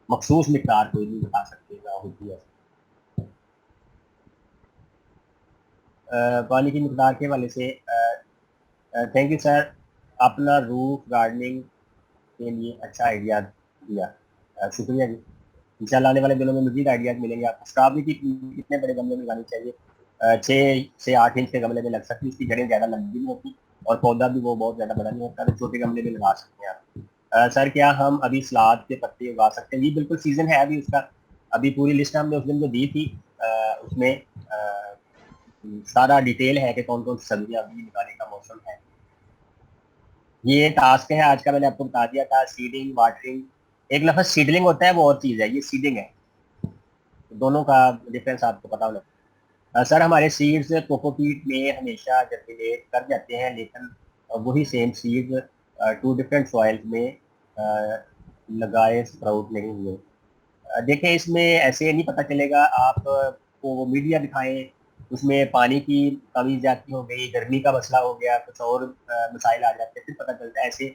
مخصوص مقدار کوئی نہیں بتا سکتے گا ہوتی ہے. پانی کی مقدار کے حوالے سے تھینک یو سر, اپنا روف گارڈننگ کے لیے اچھا آئیڈیا دیا, شکریہ جی. انشاءاللہ آنے والے دنوں میں مزید آئیڈیاز ملیں گے آپ کو. اسٹرابری کی کتنے بڑے گملے میں لگانی چاہیے؟ 6 سے 8 انچ کے گملے میں لگ سکتی, اس کی جڑیں زیادہ لمبی نہیں ہوتی اور پودا بھی وہ بہت زیادہ بڑا نہیں ہوتا, تو چھوٹے گملے میں لگا سکتے ہیں آپ. سر کیا ہم ابھی سلاد کے پتے اگا سکتے ہیں؟ جی بالکل, سیزن ہے ابھی اس کا. ابھی پوری لسٹ ہم نے اس دن جو دی تھی اس میں سارا ڈیٹیل ہے کہ کون کون سی سبزیاں ابھی نکالنے کا موسم ہے. یہ ٹاسک ہے آج کا, میں نے آپ کو بتا دیا تھا. سیڈنگ, واٹرنگ, ایک لفظ سیڈلنگ ہوتا ہے وہ اور چیز ہے, یہ سیڈنگ ہے. دونوں کا ڈفرینس آپ کو پتا ہونا. سر ہمارے سیڈز کوکوپیٹ میں ہمیشہ جرمینیٹ کر جاتے ہیں، لیکن وہی سیم سیڈز 2 ڈفرینٹ سوائلز میں لگائے اسپراؤٹ نہیں ہوئے. دیکھیں اس میں ایسے نہیں پتہ چلے گا، آپ کو وہ میڈیا دکھائیں اس میں پانی کی کمی زیادتی ہو گئی، گرمی کا مسئلہ ہو گیا، کچھ اور مسائل آ جاتے ہیں، پھر پتہ چلتا ہے. ایسے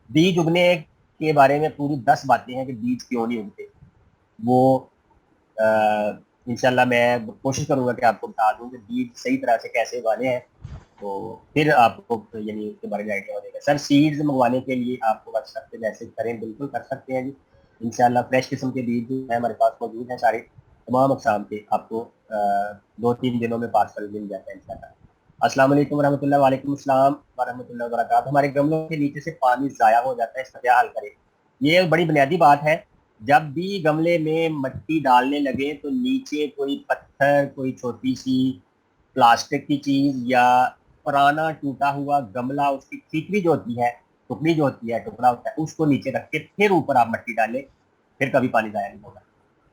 بیج اگنے کے بارے میں پوری 10 باتیں ہیں کہ بیج کیوں نہیں اگتے. وہ انشاءاللہ میں کوشش کروں گا کہ آپ کو بتا دوں کہ بیج صحیح طرح سے کیسے اگانے ہیں، تو پھر آپ کو یعنی اس کے بارے میں آئیڈیا ہو جائے گا. سر سیڈز منگوانے کے لیے آپ کو واٹس ایپ پہ میسج کریں، بالکل کر سکتے ہیں جی. انشاءاللہ فریش قسم کے بیج ہیں ہمارے پاس موجود ہیں، سارے تمام اقسام کے آپ کو 2-3 دنوں میں پارسل مل جاتا ہے انشاءاللہ. السلام علیکم ورحمۃ اللہ. وعلیکم السلام ورحمۃ اللہ وبرکاتہ. ہمارے گملوں کے نیچے سے پانی ضائع ہو جاتا ہے، اس کا کیا حل کریں؟ یہ بڑی بنیادی بات ہے. جب بھی گملے میں مٹی ڈالنے لگے تو نیچے کوئی پتھر، کوئی چھوٹی سی پلاسٹک کی چیز یا پرانا ٹوٹا ہوا گملہ، اس کی ٹھیکری جو ہوتی ہے، ٹکڑی جو ہوتی ہے، ٹکڑا ہوتا ہے، اس کو نیچے رکھ کے پھر اوپر آپ مٹی ڈالیں، پھر کبھی پانی ضائع نہیں ہوگا.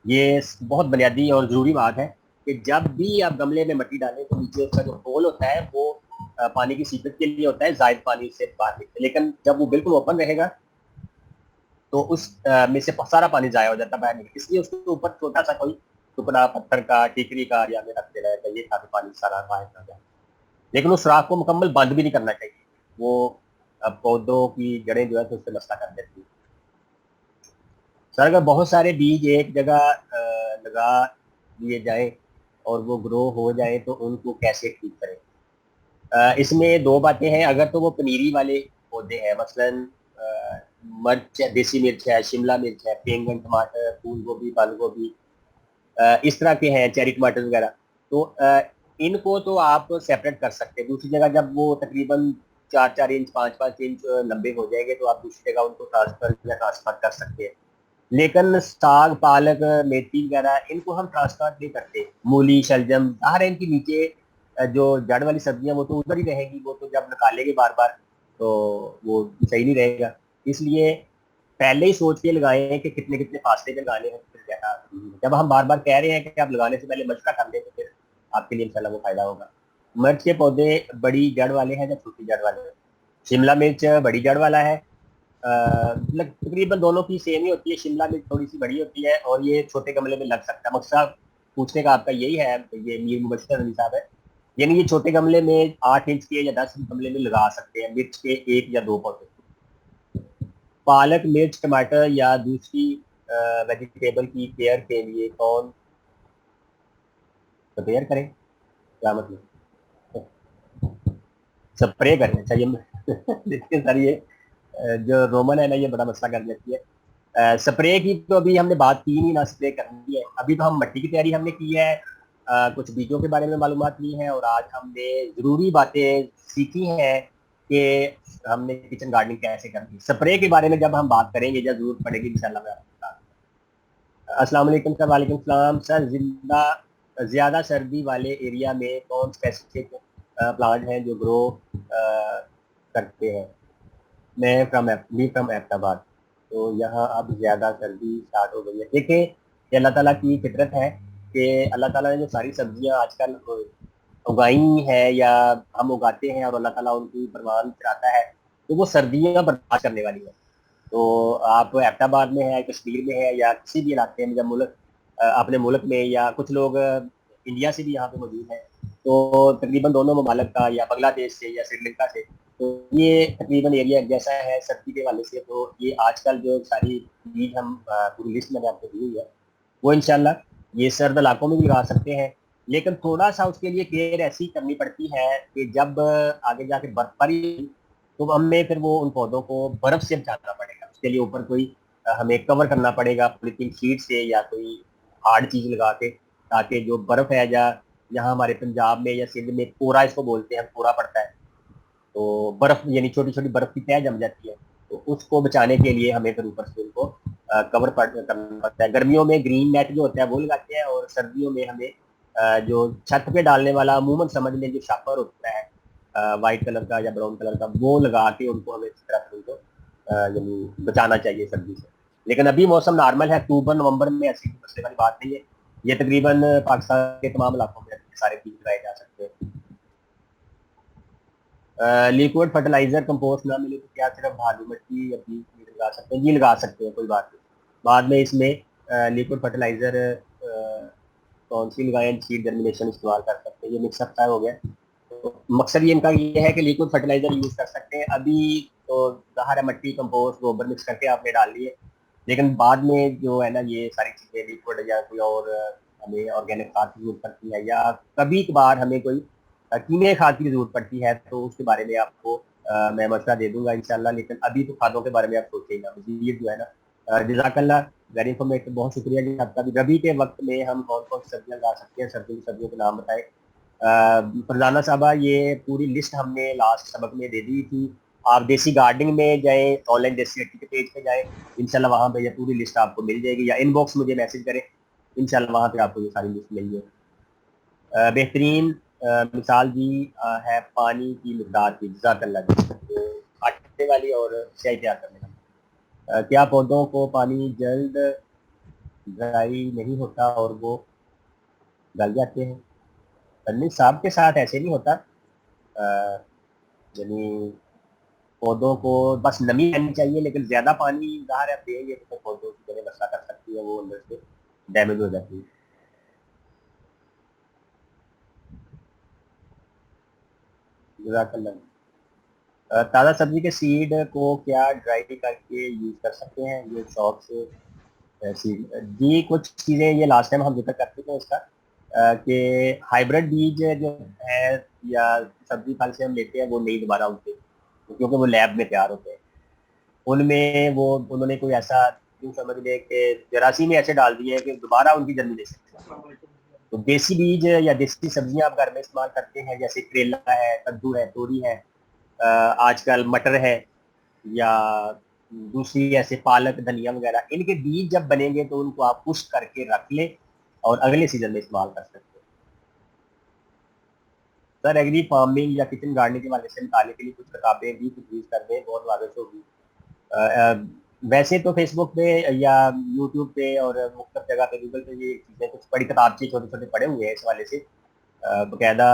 یہ بہت بنیادی اور ضروری بات ہے کہ جب بھی آپ گملے میں مٹی ڈالیں تو نیچے اس کا جو ہول ہوتا ہے وہ پانی کی سیپت کے لیے ہوتا ہے، زائد پانی سے باہر نکلے. لیکن جب وہ بالکل اوپن رہے گا تو اس میں سے سارا پانی ضائع ہو جاتا ہے باہر نکل. اس لیے اس کے اوپر چھوٹا سا کوئی ٹکڑا پتھر کا، ٹیکری کا یا میں رکھ دینا چاہیے تاکہ پانی سارا باہر نہ جائے. لیکن اس راکھ کو مکمل بند بھی نہیں کرنا چاہیے، وہ پودوں کی جڑیں جو ہے تو اس سے مسئلہ کر دیتی ہے. سر اگر بہت سارے بیج ایک جگہ لگا لیے جائیں اور وہ گرو ہو جائیں تو ان کو کیسے ٹھیک کریں؟ اس میں 2 باتیں ہیں. اگر تو وہ پنیری والے پودے ہیں، مثلاً مرچ، دیسی مرچ ہے، شملہ مرچ ہے، بینگن، ٹماٹر، پھول گوبھی، بند گوبھی، اس طرح کے ہیں، چیری ٹماٹر وغیرہ، تو ان کو تو آپ سیپریٹ کر سکتے ہیں. دوسری جگہ جب وہ تقریباً 4-4 انچ 5-5 انچ لمبے ہو جائیں گے تو آپ دوسری جگہ ان کو ٹرانسفر کر سکتے ہیں. لیکن ساگ، پالک، میتھی وغیرہ ان کو ہم ٹرانسفر نہیں کرتے. مولی، شلجم، ظاہر ہے ان کے نیچے جو جڑ والی سبزیاں وہ تو ادھر ہی رہیں گی، وہ تو جب نکالیں گے بار بار تو وہ صحیح نہیں رہے گا. اس لیے پہلے ہی سوچ کے لگائیں کہ کتنے کتنے فاصلے پہ لگانے ہیں. جب ہم بار بار کہہ رہے ہیں کہ آپ لگانے سے پہلے مشورہ کر لیں تو پھر آپ کے لیے انشاءاللہ وہ فائدہ ہوگا. مرچ کے پودے بڑی جڑ والے ہیں یا چھوٹی جڑ والے ہیں؟ شملہ مرچ بڑی جڑ والا ہے، تقریباً دونوں کی سیم ہی ہوتی ہے. شملہ مرچ تھوڑی سی بڑی ہوتی ہے اور یہ چھوٹے گملے میں لگ سکتا ہے. مقصد پوچھنے کا آپ کا یہی ہے، یہ میر مبشر علی صاحب ہے، یعنی یہ چھوٹے گملے میں 8 انچ کے یا 10 گملے میں لگا سکتے ہیں مرچ کے 1 یا 2 پودے. پالک، مرچ، ٹماٹر یا دوسری ویجیٹیبل کی کیئر کے لیے کون سپیئر کریں؟ کیا مطلب سپرے کرنا چاہیے؟ دیکھیے سر یہ جو رومن ہے نا یہ بڑا مسئلہ کر دیتی ہے. سپرے کی تو ابھی ہم نے بات کی نہیں نا، سپرے کرنی ہے. ابھی تو ہم مٹی کی تیاری ہم نے کی ہے، کچھ بیجوں کے بارے میں معلومات لی ہیں، اور آج ہم نے ضروری باتیں سیکھی ہیں کہ ہم نے کچن گارڈننگ کیسے کرنی ہے. سپرے کے بارے میں جب ہم بات کریں گے یا ضرورت پڑے گی انشاءاللہ میں آپ کو بتا دوں. السلام علیکم سر. وعلیکم السلام. سر زیادہ سردی والے ایریا میں کون اسپیسیفک پلانٹ ہیں جو گرو کرتے ہیں؟ میں فرام احمد آباد. تو یہاں اب زیادہ سردی اسٹارٹ ہو گئی ہے. دیکھیں یہ اللہ تعالیٰ کی فطرت ہے کہ اللہ تعالیٰ نے جو ساری سبزیاں آج کل اگائی ہیں یا ہم اگاتے ہیں اور اللہ تعالیٰ ان کی پروان چڑھاتا ہے تو وہ سردیاں برداشت کرنے والی ہیں. تو آپ احمد آباد میں ہیں، کشمیر میں ہے یا کسی بھی علاقے میں، یا ملک اپنے ملک میں، یا کچھ لوگ انڈیا سے بھی یہاں پہ موجود ہیں، تو تقریباً دونوں ممالک کا یا بنگلہ دیش سے یا سری لنکا سے، تو یہ تقریباً ایریا جیسا ہے سردی کے حوالے سے. تو یہ آج کل جو ساری بیج ہم پوری لسٹ میں نے آپ کو دی ہوئی ہے وہ انشاءاللہ یہ سرد علاقوں میں بھی لگا سکتے ہیں. لیکن تھوڑا سا اس کے لیے کیئر ایسی کرنی پڑتی ہے کہ جب آگے جا کے برف باری تو ہمیں پھر وہ ان پودوں کو برف سے بچانا پڑے گا. اس کے لیے اوپر کوئی ہمیں کور کرنا پڑے گا پولیتھین شیٹ سے یا کوئی ہارڈ چیز لگا کے، تاکہ جو برف ہے یا یہاں ہمارے پنجاب میں یا سندھ میں کورا اس کو بولتے ہیں، کورا پڑتا ہے تو برف یعنی چھوٹی چھوٹی برف کی تہ جم جاتی ہے، تو اس کو بچانے کے لیے ہمیں پھر اوپر سے ان کو کور کرنا پڑتا ہے. گرمیوں میں گرین نیٹ جو ہوتا ہے وہ لگاتے ہیں، اور سردیوں میں ہمیں جو چھت پہ ڈالنے والا عموماً سمجھ لیں جو شاپر ہوتا ہے وائٹ کلر کا یا براؤن کلر کا، وہ لگا کے ان کو ہمیں اس طرح سے ان کو یعنی بچانا چاہیے سردی سے. لیکن ابھی موسم نارمل ہے, اکتوبر نومبر میں ایسی مسئلے والی بات نہیں ہے. یہ تقریباً پاکستان کے تمام علاقوں میں سارے بیج لگائے جا سکتے ہیں. لیکوڈ فرٹیلائزر کمپوسٹ نہ ملے تو کیا صرف بھالو مٹی یا بیج لگا سکتے ہیں؟ جی لگا سکتے ہیں, کوئی بات نہیں. بعد میں اس میں لیکوڈ فرٹیلائزر کون سی لگائیں, سیڈ جرمینیشن استعمال کر سکتے ہیں. یہ مکس اپ ہو گیا. تو مقصد یہ ان کا یہ ہے کہ لیکوڈ فرٹیلائزر یوز کر سکتے ہیں. ابھی تو ظاہر ہے مٹی کمپوسٹ گوبر مکس کر کے آپ نے ڈال لیے, لیکن بعد میں جو ہے نا یہ ساری چیزیں لیکوڈ یا کوئی اور ہمیں آرگینک کھاد کی ضرورت پڑتی ہے, یا کبھی کبھار ہمیں کوئی کیمیائی کھاد کی ضرورت پڑتی ہے, تو اس کے بارے میں آپ کو میں مشورہ دے دوں گا انشاءاللہ. لیکن ابھی تو کھادوں کے بارے میں آپ سوچیں گا. مزید جو ہے نا, جزاک اللہ, ویری انفارمیٹو, بہت شکریہ کہ آپ کا بھی. ربی کے وقت میں ہم کون کون سی سبزیاں لگا سکتے ہیں, سبزیوں کے نام بتائے. فرزانہ صاحبہ, یہ پوری لسٹ ہم نے لاسٹ سبق میں دے دی تھی. آپ دیسی گارڈننگ میں جائیں, آن لائن دیسی ہٹی کے پیج پہ جائیں, انشاءاللہ وہاں پہ یہ پوری لسٹ آپ کو مل جائے گی, یا ان باکس مجھے میسج کریں, انشاءاللہ وہاں پہ آپ کو یہ ساری لسٹ مل جائے گی. بہترین مثال دی ہے پانی کی مقدار کی, جزاک اللہ جی. آٹے والی اور چائے تیار کرنے کا, کیا پودوں کو پانی جلد ڈرائی نہیں ہوتا اور وہ گل جاتے ہیں؟ نہیں صاحب کے ساتھ ایسے نہیں ہوتا, یعنی پودوں کو بس نمی رہنی چاہیے, لیکن زیادہ پانی ظاہر ہے دیں گے تو پودوں کی جگہ مسئلہ کر سکتی ہے, وہ اندر سے ڈیمیج ہو جاتی ہے. جزاک اللہ. تازہ سبزی کے سیڈ کو کیا ڈرائی کر کے یوز کر سکتے ہیں, یہ شاپ سے سیڈ جی کچھ چیزیں یہ لاسٹ ٹائم ہم ذکر کر چکے ہیں اس کا, کہ ہائیبریڈ بیج جو ہے یا سبزی پھل سے ہم لیتے ہیں وہ نہیں دوبارہ ہوتے, کیونکہ وہ لیب میں تیار ہوتے ہیں. ان میں وہ انہوں نے کوئی ایسا یوں سمجھ لے کہ جراثیم ایسے ڈال دیے کہ دوبارہ ان کی جرمینیشن. تو دیسی بیج یا دیسی سبزیاں آپ گھر میں استعمال کرتے ہیں, جیسے کریلا ہے, کدو ہے, توری ہے, آج کل مٹر ہے, یا دوسری ایسے پالک, دھنیا وغیرہ, ان کے بیج جب بنیں گے تو ان کو آپ خشک کر کے رکھ لیں اور اگلے سیزن میں استعمال کر سکتے ہیں. سر ایگری فارمنگ یا کچن گارڈننگ کے والے سے مطالعے کے لیے کچھ کتابیں بھی تجویز کر دیں, بہت واضح ہوگی. ویسے تو فیس بک پہ یا یوٹیوب پہ اور مختلف جگہ پہ گوگل پہ یہ چیزیں کچھ بڑی کتابچے چھوٹے چھوٹے پڑے ہوئے ہیں اس حوالے سے. باقاعدہ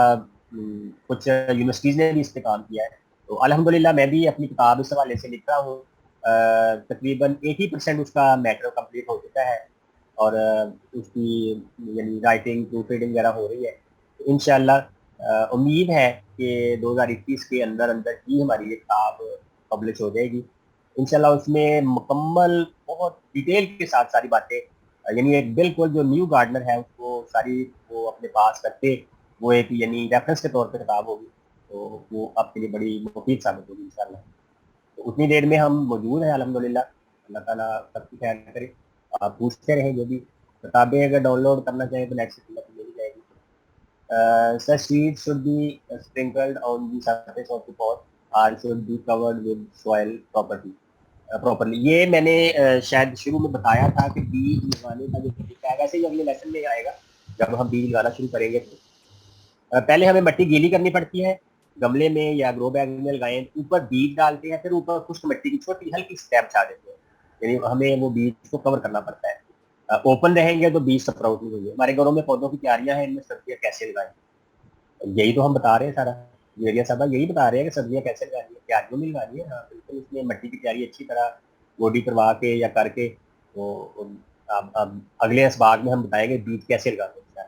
کچھ یونیورسٹیز نے بھی اس پہ کام کیا ہے. تو الحمدللہ میں بھی اپنی کتاب اس حوالے سے لکھ رہا ہوں. تقریباً 80% اس کا میٹر کمپلیٹ ہو چکا ہے, اور اس کی یعنی رائٹنگ پروف ریڈنگ وغیرہ ہو رہی ہے. انشاءاللہ امید ہے کہ 2021 کے اندر ہی ہماری یہ کتاب پبلش ہو جائے گی انشاءاللہ. اس میں مکمل بہت ڈیٹیل کے ساتھ ساری باتیں, یعنی ایک بالکل جو نیو گارڈنر ہے اس کو ساری وہ اپنے پاس رکھتے, وہ ایک یعنی ریفرنس کے طور پہ کتاب ہوگی, تو وہ آپ کے لیے بڑی مفید ثابت ہوگی انشاءاللہ. تو اتنی دیر میں ہم موجود ہیں الحمدللہ. اللہ تعالیٰ سب کی خیر کرے. آپ پوچھتے رہیں جو بھی کتابیں اگر ڈاؤن لوڈ کرنا چاہیں تو نیٹ سے مل جائے گی. Such seeds should be sprinkled on the surface of the pot or should be covered with soil properly. یہ میں نے شاید شروع میں بتایا تھا کہ بیج لگانے کا جو طریقہ ہے, ویسے ہی اگلے لیسن میں آئے گا جب ہم بیج لگانا شروع کریں گے. تو پہلے ہمیں مٹی گیلی کرنی پڑتی ہے, گملے میں یا گرو بیگ میں لگائیں, اوپر بیج ڈالتے ہیں, پھر اوپر خشک مٹی کی چھوٹی ہلکی اسٹیپ چھا دیتے ہیں, یعنی ہمیں وہ بیج کو کور کرنا پڑتا ہے. اوپن رہیں گے تو بیج سپراؤٹ نہیں ہوگی. ہمارے گھروں میں پودوں کی کیاریاں ہیں, ان میں سبزیاں کیسے لگائیں, یہی تو ہم بتا رہے ہیں سارا. یہ صاحبہ یہی بتا رہے ہیں کہ سبزیاں کیسے لگانی ہے, کیاریوں میں لگانی ہے. ہاں بالکل, اس میں مٹی کی تیاری اچھی طرح گوڈی کروا کے یا کر کے, تو اب اگلے اسباق میں ہم بتائیں گے بیج کیسے لگاتے ہیں.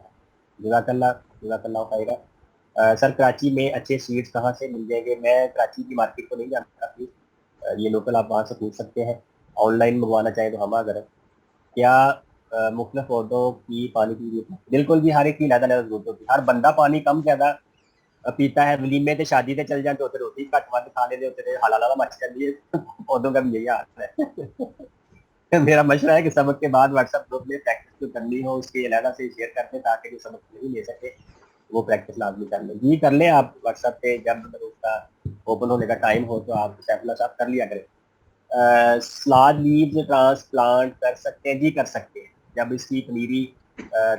جزاک اللہ خیرہ. سر کراچی میں اچھے سیڈز کہاں سے مل جائیں گے؟ میں کراچی کی مارکیٹ کو نہیں جانتا, پلیز یہ لوکل آپ وہاں سے پوچھ سکتے ہیں. آن لائن منگوانا چاہیں تو ہم اگر کیا مختلف پودوں کی پانی کی ضرورت ہے؟ بالکل بھی, ہر ایک کی علیحدہ علیحدہ ضرورت ہوتی ہے. ہر بندہ پانی کم زیادہ پیتا ہے. ولیمے تے شادی تے چل جائیں تو اتنے روٹی کٹ ود کھانے دے ہوتے ہیں, حلالہ مچ کر دیے. پودوں کا بھی یہی حال ہے. میرا مشورہ ہے کہ سبق کے بعد واٹس ایپ گروپ میں پریکٹس جو کرنی ہو اس کے علیحدہ سے شیئر کرتے ہیں, تاکہ جو سبق نہیں لے سکے وہ پریکٹس لازمی کر لیں. جی کر لیں آپ واٹس ایپ پہ, جب اس کا اوپن ہونے کا ٹائم ہو تو آپ سیف اللہ صاحب کر لیا کریں. سلاد لیوز ٹرانسپلانٹ کر سکتے ہیں؟ جی کر سکتے ہیں. جب اس کی پنیری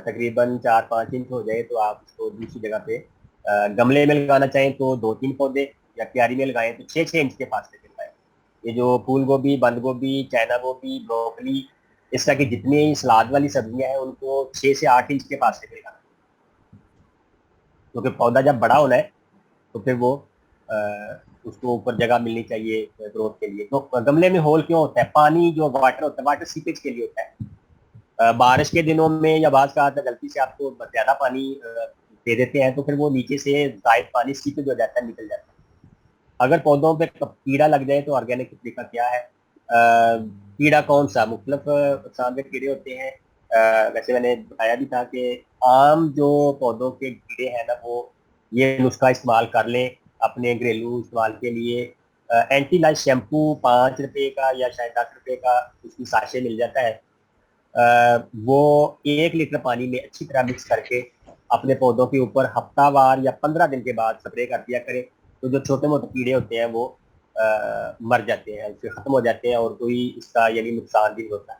تقریباً 4-5 انچ ہو جائے تو آپ اس کو دوسری جگہ پہ گملے میں لگانا چاہیں تو 2-3 پودے, یا کیاری میں لگائیں تو 6-6 انچ کے فاصلے پہ لگائیں. یہ جو پھول گوبھی، بند گوبھی، چائنا گوبھی، بروکلی، اس طرح کی جتنی سلاد والی سبزیاں ہیں ان کو 6 سے 8 انچ کے پاس سے لگانا، کیونکہ پودا جب بڑا ہونا ہے تو پھر وہ اس کو اوپر جگہ ملنی چاہیے گروتھ کے لیے. تو گملے میں ہول کیوں ہوتا ہے؟ پانی جو واٹر ہوتا ہے واٹر سیپیج کے لیے ہوتا ہے. بارش کے دنوں میں یا بعض کا غلطی سے آپ کو زیادہ پانی دے دیتے ہیں تو پھر وہ نیچے سے زائد پانی سیپیج ہو جاتا ہے، نکل جاتا ہے. اگر پودوں پہ کیڑا لگ جائے تو آرگینک طریقہ کیا ہے؟ کیڑا کون سا؟ مختلف اقسام کے کیڑے ہوتے ہیں. ویسے میں نے بتایا بھی تھا کہ عام جو پودوں کے کیڑے ہیں نا وہ یہ نسخہ استعمال کر لیں اپنے گھریلو استعمال کے لیے. اینٹی لائٹ شیمپو 5 روپے کا یا شاید 10 روپے کا اس کی ساشے مل جاتا ہے. وہ 1 لیٹر پانی میں اچھی طرح مکس کر کے اپنے پودوں کے اوپر ہفتہ وار یا 15 دن کے بعد سپرے کر دیا کرے تو جو چھوٹے موٹے کیڑے ہوتے ہیں وہ مر جاتے ہیں، اس سے ختم ہو جاتے ہیں اور کوئی اس کا یعنی نقصان بھی ہوتا ہے.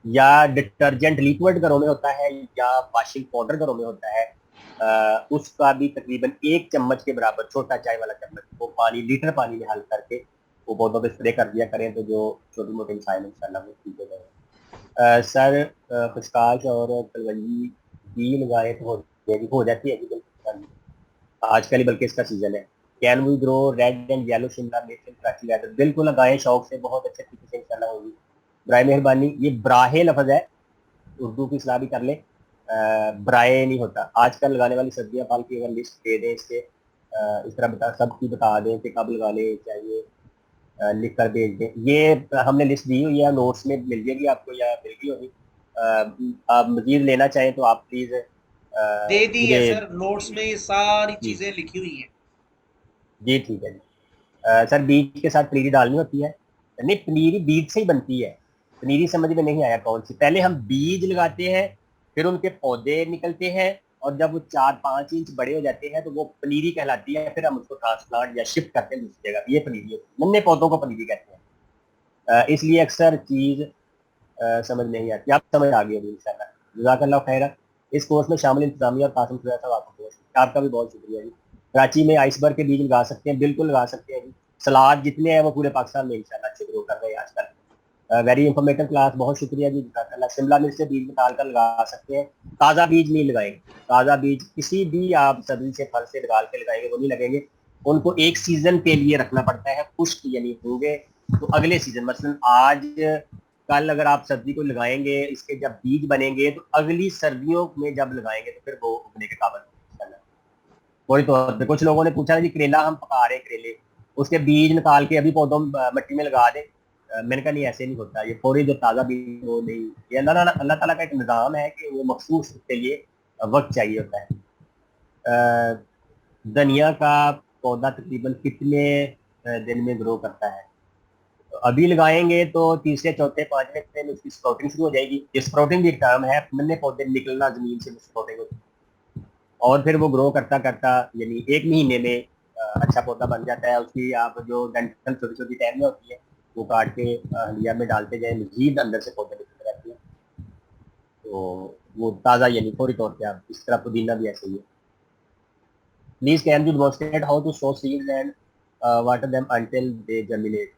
یا ڈٹرجنٹ لیکوڈ گھروں میں ہوتا ہے یا واشنگ پاؤڈر گھروں میں ہوتا ہے، اس کا بھی تقریباً 1 چمچ کے برابر چھوٹا چائے والا چمچ وہ پانی لیٹر پانی میں حل کر کے وہ پودوں پہ اسپرے کر دیا کریں تو جو چھوٹی موٹے مسائل ان شاء اللہ وہ ٹھیک ہو جائے. سر خشکاش اور کلونجی بھی لگائے تو ہو جاتی ہے جی، آج کل ہی بلکہ اس کا سیزن ہے. Can we grow red and yellow شملہ مرچ ان کراچی ویدر؟ بالکل لگائیں شوق سے، بہت اچھے طریقے سے انشاءاللہ ہوگی. برائے مہربانی، یہ براہ لفظ ہے، اردو کی اصلاح بھی کر لیں، برائے نہیں ہوتا. آج کل لگانے والی سبزیاں پال کی اگر لسٹ دے دیں اس کے اس طرح سب کی بتا دیں کہ کب لگانے چاہیے، لکھ کر بھیج دیں. یہ ہم نے لسٹ دی ہوئی ہے، نوٹس میں مل جائے گی آپ کو یا مل گئی ہوگی. آپ مزید لینا چاہیں تو آپ پلیز دے دی ہے مجھے. سر، نوٹس میں یہ ساری جی چیزیں لکھی ہوئی ہیں. جی ٹھیک ہے جی. سر بیج کے ساتھ پنیری ڈالنی ہوتی ہے؟ نہیں، پنیری بیج سے ہی بنتی ہے. پنیری سمجھ میں نہیں آیا کون سی؟ پہلے ہم بیج لگاتے ہیں پھر ان کے پودے نکلتے ہیں اور جب وہ 4-5 انچ بڑے ہو جاتے ہیں تو وہ پنیری کہلاتی ہے، پھر ہم اس کو ٹرانسپلانٹ یا شفٹ کرتے ہیں دوسری جگہ. یہ پنیری ہوتی ہے، ننے پودوں کو پنیری کہتے ہیں. اس لیے اکثر چیز سمجھ نہیں آتی. آپ سمجھ آ گئی ہوگی ان شاء اللہ. جزاک اللہ خیر. اس کورس میں شامل انتظامیہ اور قاسم خدا صاحب آپ کا بھی بہت شکریہ جی. کراچی میں آئس برگ کے بیج لگا سکتے ہیں؟ بالکل لگا سکتے ہیں جی. سلاد جتنے ہیں وہ پورے پاکستان میں انشاءاللہ اچھے گرو کر رہے ہیں آج کل. ویری انفارمیٹو کلاس، بہت شکریہ جی. جزاک اللہ. شملہ مرچ سے بیج نکال کر لگا سکتے ہیں، تازہ بیج نہیں لگائیں گے. تازہ بیج کسی بھی آپ سبزی سے پھل سے نکال کے لگائیں گے وہ نہیں لگیں گے. ان کو ایک سیزن کے لیے رکھنا پڑتا ہے، خشک یعنی ہوں گے تو اگلے سیزن مثلا آج کل اگر آپ سبزی کو لگائیں گے اس کے جب بیج بنیں گے تو اگلی سردیوں میں جب لگائیں گے تو پھر وہ اگنے کے قابل ہوں گے. فوری طور پہ کچھ لوگوں نے پوچھا جی کریلا ہم پکا رہے ہیں، کریلے اس کے بیج نکال کے ابھی پودوں مٹی میں لگا دیں. میں نے کہا نہیں ایسے نہیں ہوتا. یہ فوری جو تازہ بیج وہ نہیں، یہ اللہ تعالیٰ کا ایک نظام ہے کہ وہ مخصوص کے لیے وقت چاہیے ہوتا ہے. دھنیا کا پودا تقریباً کتنے دن میں گرو کرتا ہے؟ ابھی لگائیں گے تو تیسرے چوتھے پانچویں دن اس کی اسپراؤٹنگ شروع ہو جائے گی. اسپراؤٹنگ بھی ایک ٹرم ہے، ننے پودے نکلنا زمین سے اسپراؤٹنگ ہوتی ہے اور پھر وہ گرو کرتا کرتا یعنی 1 مہینے میں اچھا پودا بن جاتا ہے. اس کی آپ جو ڈنٹل چھوٹی چھوٹی ٹہنیاں ہوتی ہیں وہ کاٹ کے ہلیا میں ڈالتے جائیں، مزید اندر سے پودے نکلتے رہتے ہیں. تو وہ تازہ یعنی فوری طور پہ آپ اس طرح پودینہ بھی ایسے ہی ہے. Please can you demonstrate how to sow seeds and water them until they germinate?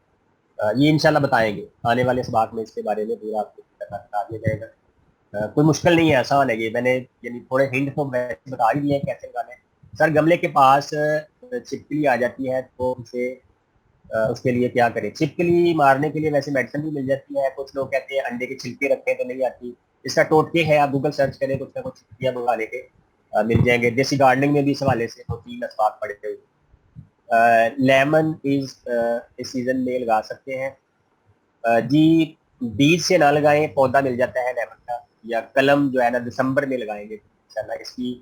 یہ انشاءاللہ بتائیں گے آنے والے اسباق میں، اس کے بارے میں پورا آپ کو بتا دیا جائے گا. کوئی مشکل نہیں ہے، آسان ہے یہ. میں نے یعنی تھوڑے ہنٹ تو بتا ہی دیے ہیں کیسے لگانے ہیں. سر گملے کے پاس چھپکلی آ جاتی ہے تو اسے اس کے لیے کیا کریں؟ چھپکلی مارنے کے لیے ویسے میڈیسن بھی مل جاتی ہے. کچھ لوگ کہتے ہیں انڈے کے چھلکے رکھیں تو نہیں آتی. اس کا ٹوٹکے ہے، آپ گوگل سرچ کریں کچھ نہ کچھ چھپکلیاں منگانے کے مل جائیں گے. دیسی گارڈننگ میں بھی اس حوالے سے 2-3 اسباق پڑے ہوئے. لیمن اس سیزن میں لگا سکتے ہیں جی؟ بیج سے نہ لگائیں، پودا مل جاتا ہے لیمن کا. یا کلم جو ہے نا دسمبر میں لگائیں گے انشاءاللہ. اس کی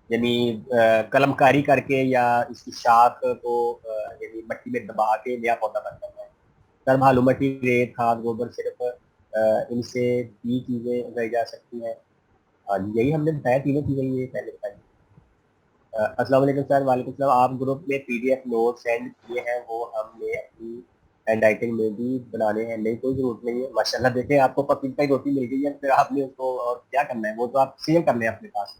یعنی قلم کاری کر کے یا اس کی شاخ کو یعنی مٹی میں دبا کے نیا پودا بن جاتا ہے. سر بھالو مٹی، ریت، کھاد، گوبر صرف ان سے بھی چیزیں اگائی جا سکتی ہیں؟ ہاں جی یہی ہم نے بتایا، تینوں چیزیں یہ پہلے بتائی. السلام علیکم سر. وعلیکم السلام. آپ گروپ میں P D F note send کیے ہیں، وہ ہم نے اپنی ہینڈ رائٹنگ میں بھی بنانے ہیں. نہیں کوئی ضرورت نہیں ہے ماشاءاللہ. دیکھیں آپ کو پپیتا کی روٹی مل گئی ہے، پھر آپ نے اس کو اور کیا کرنا ہے، وہ تو آپ سیو کر لیں اپنے پاس.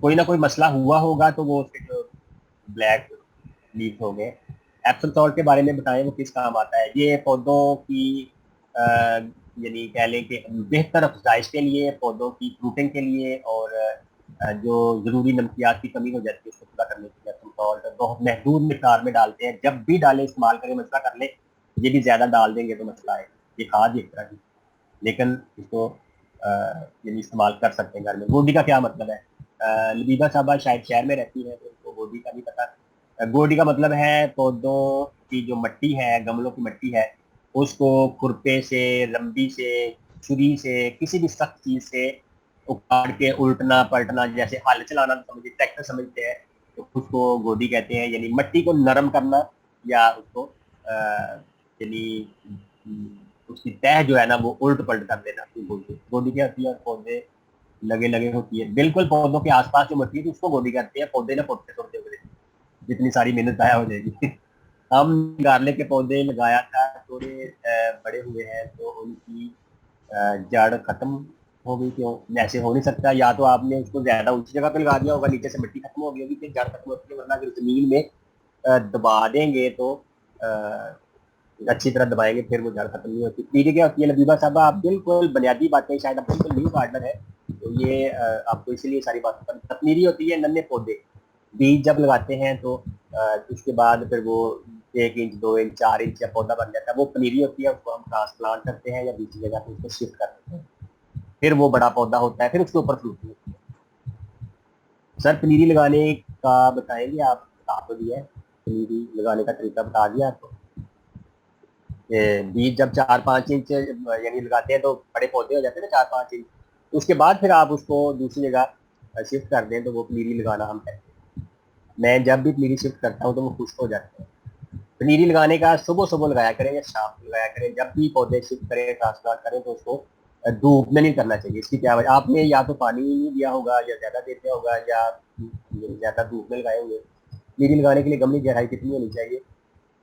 کوئی نہ کوئی مسئلہ ہوا ہوگا تو وہ اس کے جو بلیک لیف ہو گئے. ایپسل سالٹ کے بارے میں بتائیں وہ کس کام آتا ہے. یہ پودوں کی یعنی کہہ لیں کہ بہتر افزائش کے لیے, پودوں کی فروٹنگ کے لیے, اور جو ضروری نمکیات کی کمی ہو جاتی ہے اس کو پورا کرنے کے لیے ایپسل سالٹ بہت محدود مقدار میں ڈالتے ہیں. جب بھی ڈالیں استعمال کریں مسئلہ کر لیں, یہ بھی زیادہ ڈال دیں گے تو مسئلہ ہے. یہ کھاد ایک طرح کی, لیکن اس کو یعنی استعمال کر سکتے ہیں گھر میں. گوڈی کا کیا مطلب ہے؟ لبیبہ صاحبہ شاید شہر میں رہتی ہے تو ان کو گوڈی کا نہیں پتا. گوڈی کا مطلب ہے پودوں کی جو مٹی ہے, گملوں کی مٹی ہے, اس کو کھرپے سے, رمبی سے, چھری سے, کسی بھی سخت چیز سے اکاڑ کے الٹنا پلٹنا, جیسے ہل چلانا سمجھتے, ٹریکٹر سمجھتے ہیں, تو اس کو گوڈی کہتے ہیں. یعنی مٹی کو نرم کرنا یا اس کو یعنی اس کی تہ جو ہے نا وہ الٹ پلٹ کر دینا. گوڈی کیا ہوتی ہے؟ پودے لگے ہوتی ہے بالکل پودوں کے آس پاس جو مٹی ہے اس کو گوڈی کرتے ہیں. پودے نہ پودے توڑتے ہوئے جتنی ساری محنت ضائع ہو جائے گی. ہم گارلے کے پودے لگایا تھا, تھوڑے بڑے ہوئے ہیں تو ان کی جڑ ختم ہو گئی. کیوں ایسے ہو نہیں سکتا؟ یا تو آپ نے اس کو زیادہ اونچی جگہ پہ لگا دیا ہوگا, نیچے سے مٹی ختم ہو گئی ہوگی, پھر جڑ ختم ہوتی ہے. ورنہ اگر زمین میں دبا دیں گے تو اچھی طرح دبائیں گے پھر وہ جڑ ختم نہیں ہوتی. پھر کیا ہوتی ہے لبیبہ صاحبہ؟ آپ بالکل بنیادی باتیں, شاید آپ بالکل نیو گارڈنر ہے تو یہ آپ کو اسی لیے ساری باتیں تکمیری ہوتی ہے. ننے پودے بیج جب لگاتے ہیں تو اس کے بعد پھر وہ 1 انچ 2 انچ 4 انچ یا پودا بن جاتا ہے, وہ پنیری ہوتی ہے. اس کو ہم ٹرانسپلانٹ کرتے ہیں یا دوسری جگہ پہ اس کو شفٹ کر دیتے ہیں, پھر وہ بڑا پودا ہوتا ہے, پھر اس کے اوپر فروٹ ہوتی ہے. سر پنیری لگانے کا بتائیں گے آپ؟ بتا تو دیا ہے, پنیری لگانے کا طریقہ بتا دیا آپ کو. بیج جب 4-5 انچ یعنی لگاتے ہیں تو بڑے پودے ہو جاتے ہیں نا 4-5 انچ, اس کے بعد پھر آپ اس کو دوسری جگہ شفٹ کر دیں تو وہ پنیری لگانا ہم کہتے ہیں. میں جب بھی پنیری شفٹ کرتا ہوں تو وہ خشک ہو جاتے ہیں. پنیری لگانے کا صبح لگایا کریں یا شام کو لگایا کریں. جب بھی پودے شفٹ کریں ٹرانسپلانٹ کریں تو اس کو دھوپ میں نہیں کرنا چاہیے. اس کی کیا وجہ؟ آپ نے یا تو پانی نہیں دیا ہوگا یا زیادہ دیتے ہوگا یا زیادہ دھوپ میں لگائے ہوئے. پنیری لگانے کے لیے گملے کی گہرائی کتنی ہونی چاہیے؟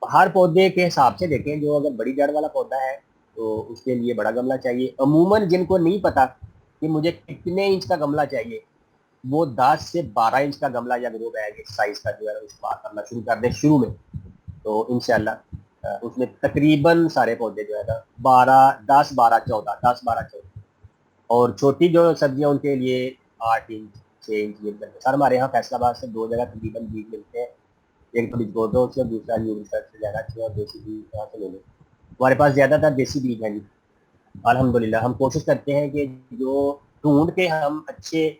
ہر پودے کے حساب سے دیکھیں. جو اگر بڑی جڑ والا پودا ہے تو اس کے لیے بڑا گملہ چاہیے. عموماً جن کو نہیں پتا کہ مجھے کتنے انچ کا گملہ چاہیے, وہ 10 سے 12 انچ کا گملہ یا گرو بیگ سائز کا جو ہے استعمال کرنا شروع کر دیں شروع میں, تو انشاءاللہ اس میں تقریباً سارے پودے جو ہے نا 10-12-14 اور چھوٹی جو سبزیاں ان کے لیے 8 انچ 6 انچ یہ کرتے. سر ہمارے یہاں فیصل آباد سے 2 جگہ تقریباً بیج ملتے ہیں, ایک تو بجگودو سے, دوسرا نیو ریسرچ سے زیادہ اچھے, اور دیسی بیج یہاں سے لے لیں. ہمارے پاس زیادہ تر دیسی بیج ہیں جی الحمدللہ. ہم کوشش کرتے ہیں کہ جو ڈھونڈ کے ہم اچھے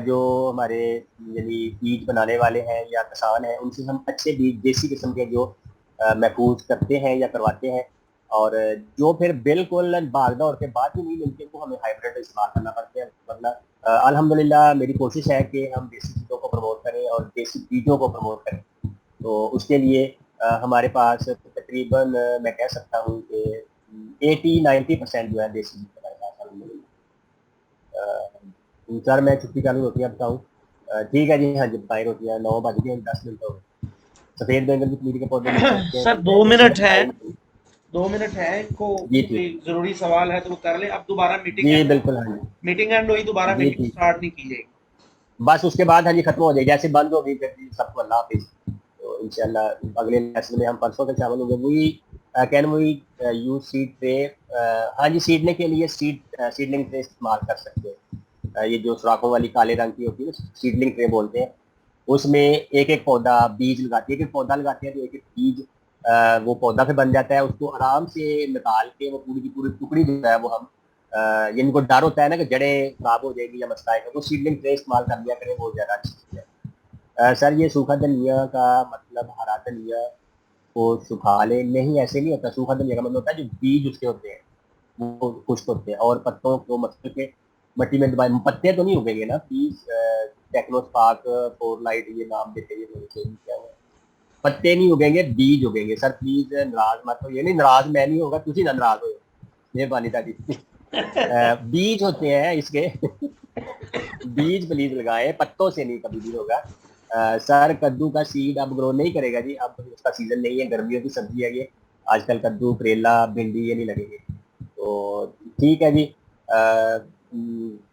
جو ہمارے یعنی بیج بنانے والے ہیں یا کسان ہیں ان سے ہم اچھے بیج دیسی قسم کے جو محفوظ کرتے ہیں یا کرواتے ہیں, اور جو پھر بالکل بھاگ دور کے بعد بھی نہیں ملتے وہ ہمیں ہائیبریڈ استعمال کرنا پڑتے ہیں. ورنہ الحمدللہ میری کوشش ہے کہ ہم دیسی چیزوں کو پروموٹ کریں اور دیسی بیجوں کو پروموٹ کریں. تو اس کے لیے ہمارے پاس تقریباً میں کہہ سکتا ہوں کہ 80-90% جو ہے دیسی بیج ہمارے پاس الحمدللہ. سر میں چھٹی چالو روٹیاں بتاؤں؟ ٹھیک ہے جی. ہاں جی بتائیں روٹیاں 9 بج گئے 10 منٹ ہو گئے. سفید بینگن کی پنیری کے پودے لگ سکتے ہیں سر کہ 2 جیسے منٹ ہے, بتائیں. 2 منٹ ہے. کو جی کوئی ٹھیک, ضروری سوال ہے تو وہ کر لیں. اب دوبارہ میٹنگ جی اینڈ ہوئی, بالکل. ہاں میٹنگ اینڈ ہوئی, دوبارہ جی میٹنگ ٹھیک, سٹارٹ نہیں کی جائے گی. بس اس کے بعد ہاں جی ختم ہو جائے گی. جیسے بند ہو گئی پھر جی سب کو اللہ حافظ. تو انشاءاللہ اگلے لیسن میں ہم پرسوں سے شامل ہوں گے. وہی can we use seed tray? ہاں جی سیڈنے کے لیے سیڈلنگ ٹرے استعمال کر سکتے ہیں. یہ جو سوراخوں والی کالے رنگ کی ہوتی ہے سیڈلنگ ٹرے بولتے ہیں. اس میں ایک پودا بیج لگاتے ہیں, ایک پودا لگاتے ہیں تو ایک بیج وہ پودا پہ بن جاتا ہے. اس کو آرام سے نکال کے وہ پوری کی پوری ٹکڑی جو ہے وہ ہم ان کو ڈر ہوتا ہے نا کہ جڑیں خراب ہو جائے گی یا مسئلہ آئے گا, وہ سیڈلنگ ٹرے استعمال کر لیا کریں, وہ زیادہ اچھی چیز ہے. سر یہ سوکھا دھنیا کا مطلب ہرا دھنیا کو سکھا لیں؟ نہیں ایسے نہیں ہوتا. سوکھا دھنیا کا مطلب ہوتا ہے جو بیج اس کے ہوتے ہیں وہ خشک ہوتے ہیں, اور پتوں کو مطلب کہ مٹی میں دبائے. پتے تو نہیں اگیں گے نا پلیز. ٹیکنو اسپارک 4 لائٹ یہ نام دیتے ہیں, پتے نہیں اگیں گے, بیج اگیں گے. سر پلیز ناراض مت ہو. یہ نہیں ناراض میں نہیں ہوگا, تھی نہ ناراض ہو. مہربانی تاجی. بیج ہوتے ہیں اس کے بیج پلیز لگائیں, پتوں سے نہیں کبھی بھی ہوگا. سر کدو کا سیڈ اب گرو نہیں کرے گا جی, اب اس کا سیزن نہیں ہے, گرمیوں کی سبزی ہے یہ. آج کل کدو کریلا بھنڈی یہ نہیں لگیں گے. تو ٹھیک ہے جی.